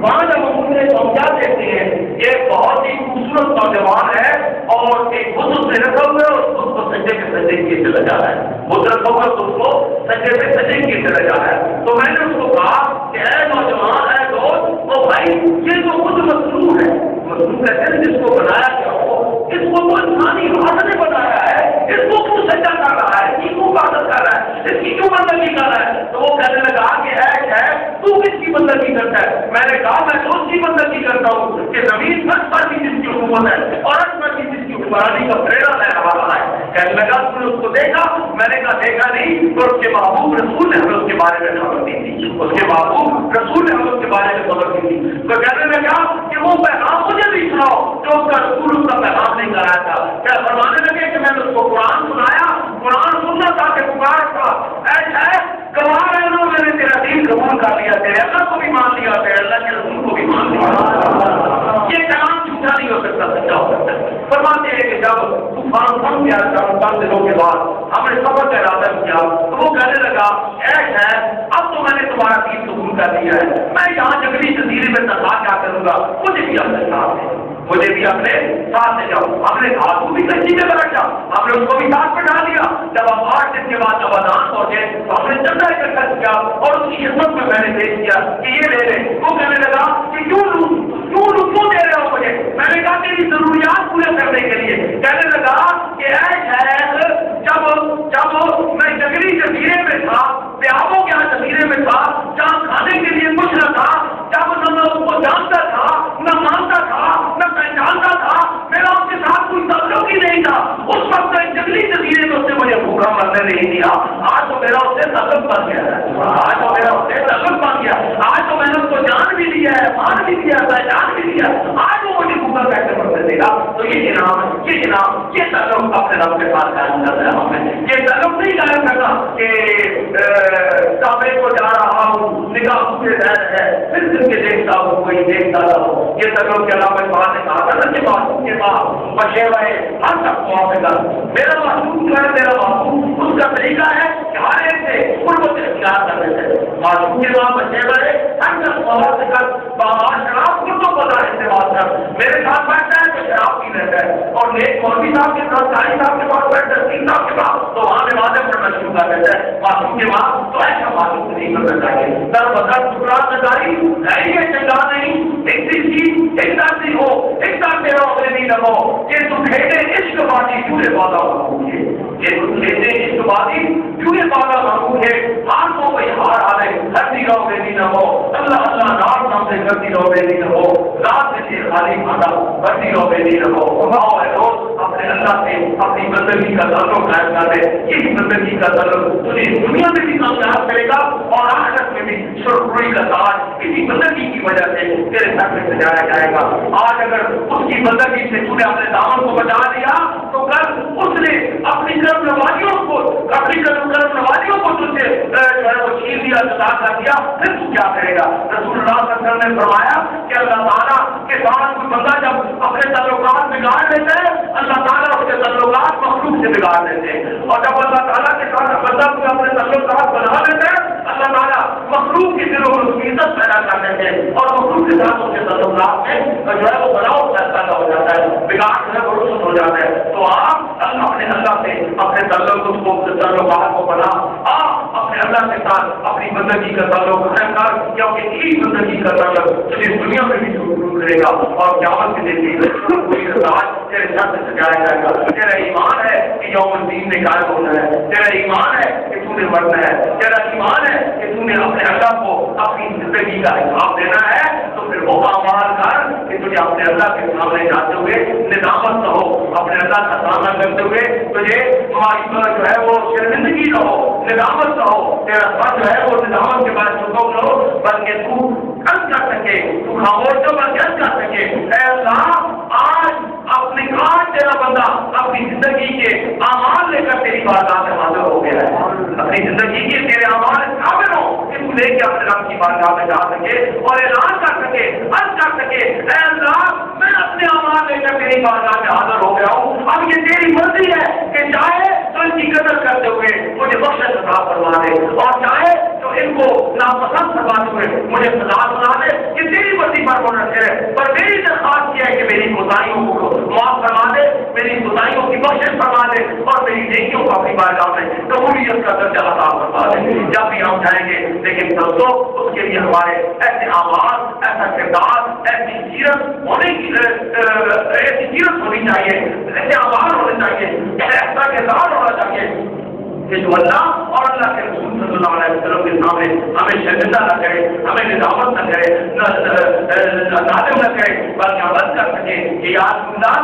وہاں جب ہم انہیں پہنچا دیتے ہیں یہ بہت ہی خوبصورت نوجوان ہے اور ایک بت سے رکھا ہوا ہے اور اس کو سجدے کے سجدے کیے چلا جا رہا ہے. بت رکھا ہوا تو اس کو سجدے سے سجدے کیے چلا جا رہا ہے. تو میں نے اس کو کہا کہ اے نوجوان اے دوست او بھائی یہ تو خود مصنوع ہے. مصنوع کہتے ہیں جس کو بنایا گیا ہو اس کو تو انسانی ہاتھ نے بنایا ہے اس کو کیوں سجدہ کر رہا ہے اس کو عبادت کر رہا ہے اس کی کیوں بندگی کر رہا ہے. تو وہ کہنے لگا کہ ہے تو کس کی بندگی کرتا ہے. میں نے کہا میں تو اس کی بندگی کرتا ہوں کہ زمین پر بھی جس کی حکومت ہے اور پر بھی جس کی حکمرانی کا پریرا لے رہا ہے. کہنے لگا تم نے اس کو دیکھا. میں نے کہا دیکھا نہیں تو اس کے محبوب رسول نے ہمیں اس کے بارے میں خبر دی تھی. اس کے محبوب رسول نے ہمیں اس کے بارے میں خبر دی تھی. تو کہنے لگا کہ وہ پیغام مجھے بھی سناؤ جو اس کا رسول اس کا پیغام نہیں کرایا تھا. کیا فرمانے لگے کہ میں نے اس کو قرآن سنایا قرآن سننا تھا کہ پکار تھا ایسا ہے گواہ رہنا میں نے تیرا دین قبول کر لیا تیرے اللہ کو بھی مان لیا تیرے اللہ کے رسول کو بھی مان لیا. یہ کلام جھوٹا نہیں ہو سکتا سچا ہو سکتا ہے. فرماتے ہیں کہ جب طوفان تھم گیا چند دنوں کے بعد ہم نے سفر کا ارادہ کیا تو وہ کہنے لگا ایسا ہے اب تو میں نے تمہارا دین قبول کر لیا ہے میں یہاں جنگلی جزیرے میں تنہا کیا کروں گا مجھے بھی اپنے ساتھ ہے مجھے بھی اپنے ساتھ لے جاؤ. ہم نے کہا تو بھی کشتی میں بیٹھ جاؤ. ہم نے اس کو بھی ساتھ بٹھا لیا. جب ہم 8 دن کے بعد جب ادان پہنچے تو ہم نے چندہ اکٹھا کیا اور اس کی خدمت میں نے پیش کیا کہ یہ لے لیں. وہ کہنے لگا کہ کیوں دے رہے ہو مجھے. میں نے کہا تیری ضروریات پورے کرنے کے لیے. کہنے لگا کہ اے شیخ جب میں جنگلی جزیرے میں تھا بیابوں کے جزیرے میں تھا جہاں کھانے کے لیے کچھ نہ تھا جب نہ میں اس کو جانتا تھا نہ مانتا تھا نہ پہچانتا تھا میرا اس کے ساتھ کوئی تعلق ہی نہیں تھا اس وقت میں جنگلی جزیرے میں اس نے مجھے بھوکا مرنے نہیں دیا. آج تو میرا اس سے تعلق بن گیا ہے. آج تو میرا اس سے تعلق بن گیا. آج تو میں نے اس کو جان بھی لیا ہے مان بھی لیا پہچان بھی لیا. آج وہ مجھے بھوکا کیسے مرنے دے گا. تو یہ جناب یہ تعلق اپنے رب کے ساتھ قائم کر رہا ہوں. میں یہ تعلق نہیں قائم کرنا کہ کعبے کو جا رہا ہوں نگاہ سے رہ ہے پھر کے دیکھتا ہوں کوئی دیکھتا نہ ہو. یہ تعلق کے علاوہ بات نے کہا تھا کہ معصوم کے بعد بچے ہوئے ہر شخص کو آپ کا میرا معصوم جو ہے میرا معصوم اس کا طریقہ ہے کہ ہر ایک سے قربت اختیار کرنے سے معصوم کے بعد بچے ہوئے ہر شخص کو سے کر شراب قربوں کو استعمال کر میرے ساتھ بیٹھتا ہے تو شراب پی لیتا ہے اور نیک مولوی صاحب کے ساتھ قاری صاحب کے پاس بیٹھتا ہے تین صاحب کے پاس تو وہاں نمازیں پڑھنا شروع کر دیتا ہے. معصوم کے بعد تو ایسا معصوم نہیں کرنا چاہیے. در بدر ٹکرات نداری ہے یہ چنگا نہیں ایک چیز ایک دردی ہو ایک دار تیرا اپنے نہیں لگو یہ تو کھیلے عشق بازی پورے والا ہو یہ تو کھیلے عشق بازی چوہے والا مخلوق ہے، ہاتھوں پہ ہار آ رہے، کرتی رہو بیدی نہ ہو، اللہ اللہ نام نام سے کرتی رہو بیدی نہ ہو، رات سے خالی کھانا کرتی رہو بیدی نہ ہو۔ روز اپنے اللہ سے اپنی بندگی کا تعلق قائم کر دے، یہی بندگی کا تعلق تجھے دنیا میں بھی کامیاب کرے گا اور آخرت میں بھی سرخروئی کا تاج اسی بندگی کی وجہ سے تیرے سر میں سجایا جائے گا۔ آج اگر اس کی بندگی سے تو نے اپنے دامن کو بچا دیا تو کل اس نے اپنی کرم نوازیوں کو تجھ سے جو ہے وہ چھین دیا، جدا کر دیا، پھر تو کیا کرے گا؟ رسول اللہ صلی اللہ علیہ وسلم نے فرمایا کہ اللہ تعالیٰ کے ساتھ کوئی بندہ جب اپنے تعلقات بگاڑ لیتا ہے، اللہ تعالیٰ اس کے تعلقات مخلوق سے بگاڑ دیتے ہیں، اور جب اللہ تعالیٰ کے ساتھ بندہ کوئی اپنے تعلقات بنا لیتا ہے، اللہ تعالیٰ مخلوق کی دلوں میں اس کی عزت پیدا کر دیتے ہیں اور مخلوق کے ساتھ اس کے تعلقات میں جو ہے وہ بناؤ پیدا ہو جاتا ہے، بگاڑ جو ہے وہ رسوخ ہو جاتا ہے۔ تو آپ اپنے اللہ سے اپنے تعلقات کو بنا، آپ اپنے اللہ کے ساتھ اپنی بندگی کا تعلق قائم کر، کیونکہ یہی بندگی کا تعلق تجھے دنیا میں بھی ضرور کرے گا اور قیامت کے دن بھی پوری راج تیرے سر سے سجایا جائے گا۔ تیرا ایمان ہے کہ یوم الدین میں قائم ہونا ہے، تیرا ایمان ہے کہ تو نے مرنا ہے، تیرا ایمان ہے کہ تو نے اپنے اللہ کو اپنی زندگی کا حساب دینا ہے، تو پھر وہ اعمال کر کہ تجھے اپنے اللہ کے سامنے جاتے ہوئے ندامت نہ ہو، اپنے اللہ کا سامنا کرتے ہوئے تجھے جو ہے وہ شرمندگی نہ ہو، ندامت نہ ہو، تیرا سر جو ہے وہ ندامت کے بعد چکو نہ ہو، بلکہ تو کر سکے، تو خاموشوں پر کر سکے۔ اے اللہ آج تیرا بندہ اپنی زندگی کے اعمال لے کر تیری بارگاہ میں حاضر ہو گیا ہے، اپنی زندگی کے تیرے اعمال کامل ہو کہ تو لے کے اپنے رب کی بارگاہ میں جا سکے اور اعلان کر سکے، عرض کر سکے اے اللہ میں اپنے اعمال لے کر تیری بارگاہ میں حاضر ہو گیا ہوں، اب یہ تیری مرضی ہے کہ چاہے تو ان کی قدر کرتے ہوئے مجھے بخشش عطا فرما دے اور چاہے تو ان کو ناپسند فرماتے ہوئے مجھے سزا سنا دے، کہ تیری مرضی پر منحصر ہے، پر میری درخواست یہ ہے کہ میری کوتاہیوں کو معاف فرما دے، میری کوتاہیوں کی بخشش فرما دے اور میری نیکیوں کو اپنی بارگاہ میں قبولیت کا درجہ عطا فرما دے۔ جب بھی ہم جائیں گے لیکن دوستوں اس کے لیے ہمارے ایسے اعمال، ایسا کردار، ایسی سیرت ہونی چاہیے، ایسے اعمال ہونے چاہیے، ایسا کردار ہونا چاہیے کہ جو اللہ اور اللہ کے رسول صلی اللہ علیہ وسلم کے سامنے ہمیں شرمندہ نہ کرے، ہمیں ندامت نہ کرے، نادم نہ کرے، بلکہ عمل کر سکے کہ یا اللہ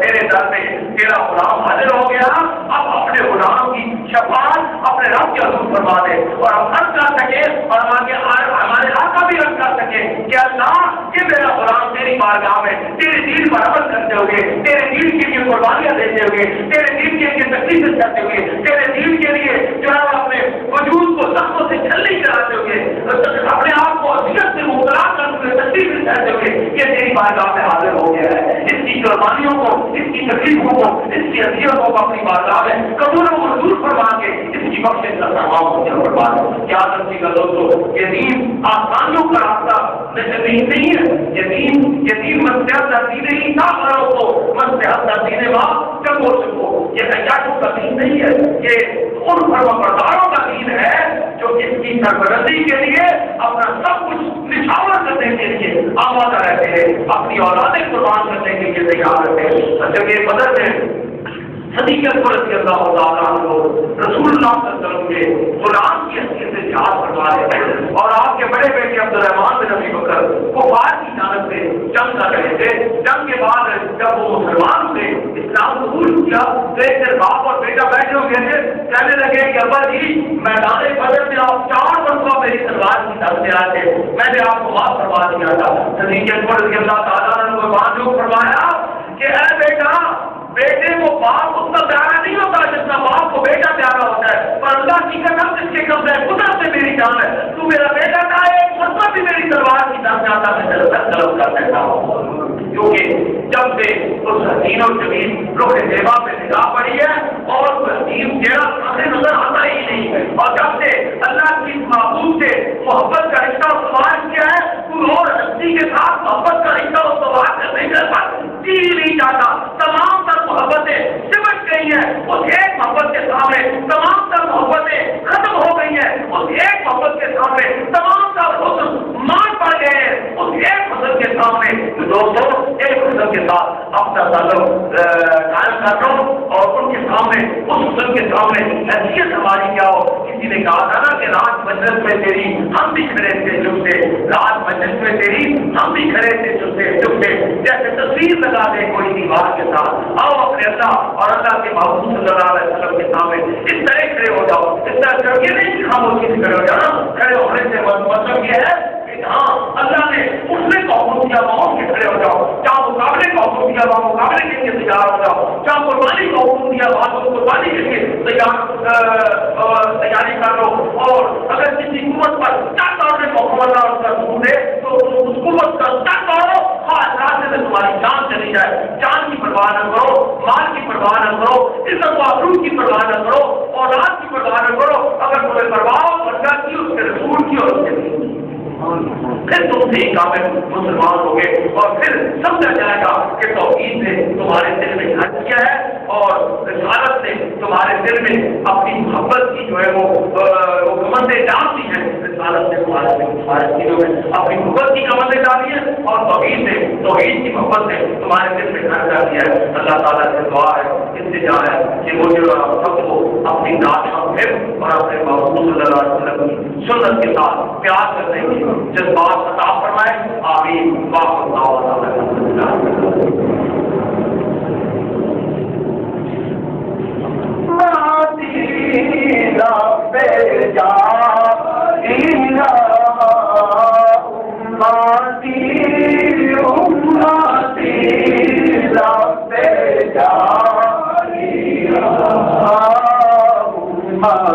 تیرے در پہ تیرا غلام حاضر ہو گیا، اب اپنے غلام کی شفاعت اپنے رب کے حضور فرما دے اور ہم عرض کر سکے اور ہمارے آقا بھی عرض کر سکے کہ اللہ یہ میرا غلام تیری بارگاہ میں تیرے دین پر عمل کرتے ہوئے، تیرے دین کے لیے قربانیاں دیتے ہوئے، تیرے دین کے لیے تکلیف کرتے ہوئے، تیرے دین کے لیے جو ہے اپنے وجود کو سختوں سے چھلنی کراتے ہوئے، اپنے آپ کو اذیت سے مبتلا کرتے ہوئے، تکلیف کرتے ہوئے یہ تیری بارگاہ میں حاضر ہو گیا ہے، اس کی قربانیوں کو، اس کی تکلیفوں کو، اس کی اذیتوں کو اپنی بارگاہ میں قبول و منظور فرما کے اس کی بخشش کا تمام مجھے فرما دے۔ کیا سمجھی کا دوستو، یہ دین آسانیوں کا راستہ نہیں ہے، یہ دین مستحب دین ہی کافروں کو مستحب دین ماں جب ہو سکو، یہ عیاشوں کا دین نہیں ہے، یہ ان فرمانبرداروں کا دین ہے جو اس کی سربلندی کے لیے اپنا سب کچھ نچھاور کرنے کے لیے آمادہ رہتے ہیں، اپنی اولادیں قربان کرنے کے لیے تیار رہتے ہیں۔ جب یہ بدر میں صدیق اکبر رضی اللہ تعالیٰ عنہ رسول اللہ صلی اللہ علیہ وسلم کے غلام کی حیثیت سے جہاد فرما رہے تھے اور آپ کے بڑے بیٹے عبدالرحمان بن ابی بکر کفار کی جانب سے جنگ کر رہے تھے۔ جنگ کے بعد جب وہ مسلمان ہوئے، اسلام قبول کیا، تو ایک دن باپ اور بیٹا بیٹھے ہوئے تھے، کہنے لگے کہ ابا جی میدان بدر میں آپ 4 مرتبہ میری تلوار کی طرف سے آئے تھے، میں نے آپ کو معاف فرما دیا تھا۔ صدیق اکبر رضی اللہ تعالیٰ عنہ کو بات جو فرمایا کہ اے بیٹے کو باپ اتنا پیارا نہیں ہوتا جتنا باپ کو بیٹا پیارا ہوتا ہے، پر اللہ کی قسم جس کے قبضے قدرت سے میری جان ہے، تو میرا بیٹا کا ایک مرتبہ بھی میری تلوار کی طرف جاتا میں طلب کر سکتا ہوں، کیونکہ جب سے اس حسین و جمیل رخ زیبا پہ نگاہ پڑی ہے اور اس حسین چہرہ سامنے نظر آتا ہی نہیں ہے، اور جب سے اللہ کی محبوب سے محبت کا رشتہ استوار کیا ہے، تو اور ہستی کے ساتھ محبت کا رشتہ استوار کرنے کا جی نہیں چاہتا، تمام تر محبتیں سمٹ گئی ہیں اس ایک محبت کے سامنے، تمام تر محبتیں ختم ہو گئی ہیں اس ایک محبت کے سامنے، تمام تر حسن مان پڑ گئے ہیں اس ایک حسن کے سامنے دوستوں ایک حسن کے ساتھ اپنا تعلق قائم کر لو اور ان کے سامنے اس حسن کے سامنے حیثیت ہماری کیا ہو. کسی نے کہا تھا نا کہ رات مجلس میں تیری ہم بھی کھڑے تھے چپتے, رات مجلس میں تیری ہم بھی کھڑے تھے چپتے, جیسے تصویر لگا دے کوئی دیوار کے ساتھ. آؤ اپنے اللہ اور اللہ کے محبوب صلی اللہ علیہ وسلم کے سامنے اس طرح کھڑے ہو جاؤ. اس طرح کر کے نہیں خاموشی سے کھڑے ہو جانا. کھڑے ہونے سے مطلب یہ ہے ہاں اللہ نے اٹھنے کو حکم دیا وہاں کے کھڑے ہو جاؤ, چاہے مقابلے کا حکم دیا وہاں مقابلے کے لیے تیار ہو جاؤ, چاہے قربانی کا حکم دیا وہاں تو قربانی کے لیے تیاری کر لو. اور اگر کسی قوت پر کیا کرنے کو حکم اللہ اس کا حکم دے تو اس قوت کا کیا کرو, خاص راستے میں تمہاری جان چلی جائے. جان کی پرواہ نہ کرو, مال کی پرواہ نہ کرو, عزت و آبرو کی پرواہ نہ کرو, اولاد کی پرواہ نہ کرو. اگر تمہیں پرواہ اللہ کی, اس کے رسول کی اور اس کے پھر تم بھی کامل مسلمان ہو گے اور پھر سمجھا جائے گا کہ توحید نے تمہارے دل میں گھر کیا ہے اور رسالت نے تمہارے دل میں اپنی محبت کی جو ہے وہ کمندیں ڈال دی ہیں. رسالت نے تمہارے دلوں میں اپنی محبت کی کمندیں ڈالی ہیں اور توحید کی محبت نے تمہارے دل میں گھر کر دیا ہے. اللہ تعالیٰ سے دعا ہے, التجا ہے کہ وہ جو سب کو اپنی ذات اور اپنے محبوب صلی اللہ علیہ وسلم کی سنت کے ساتھ پیار کرنے کی جذبات عطا فرمائے. آمین. Allah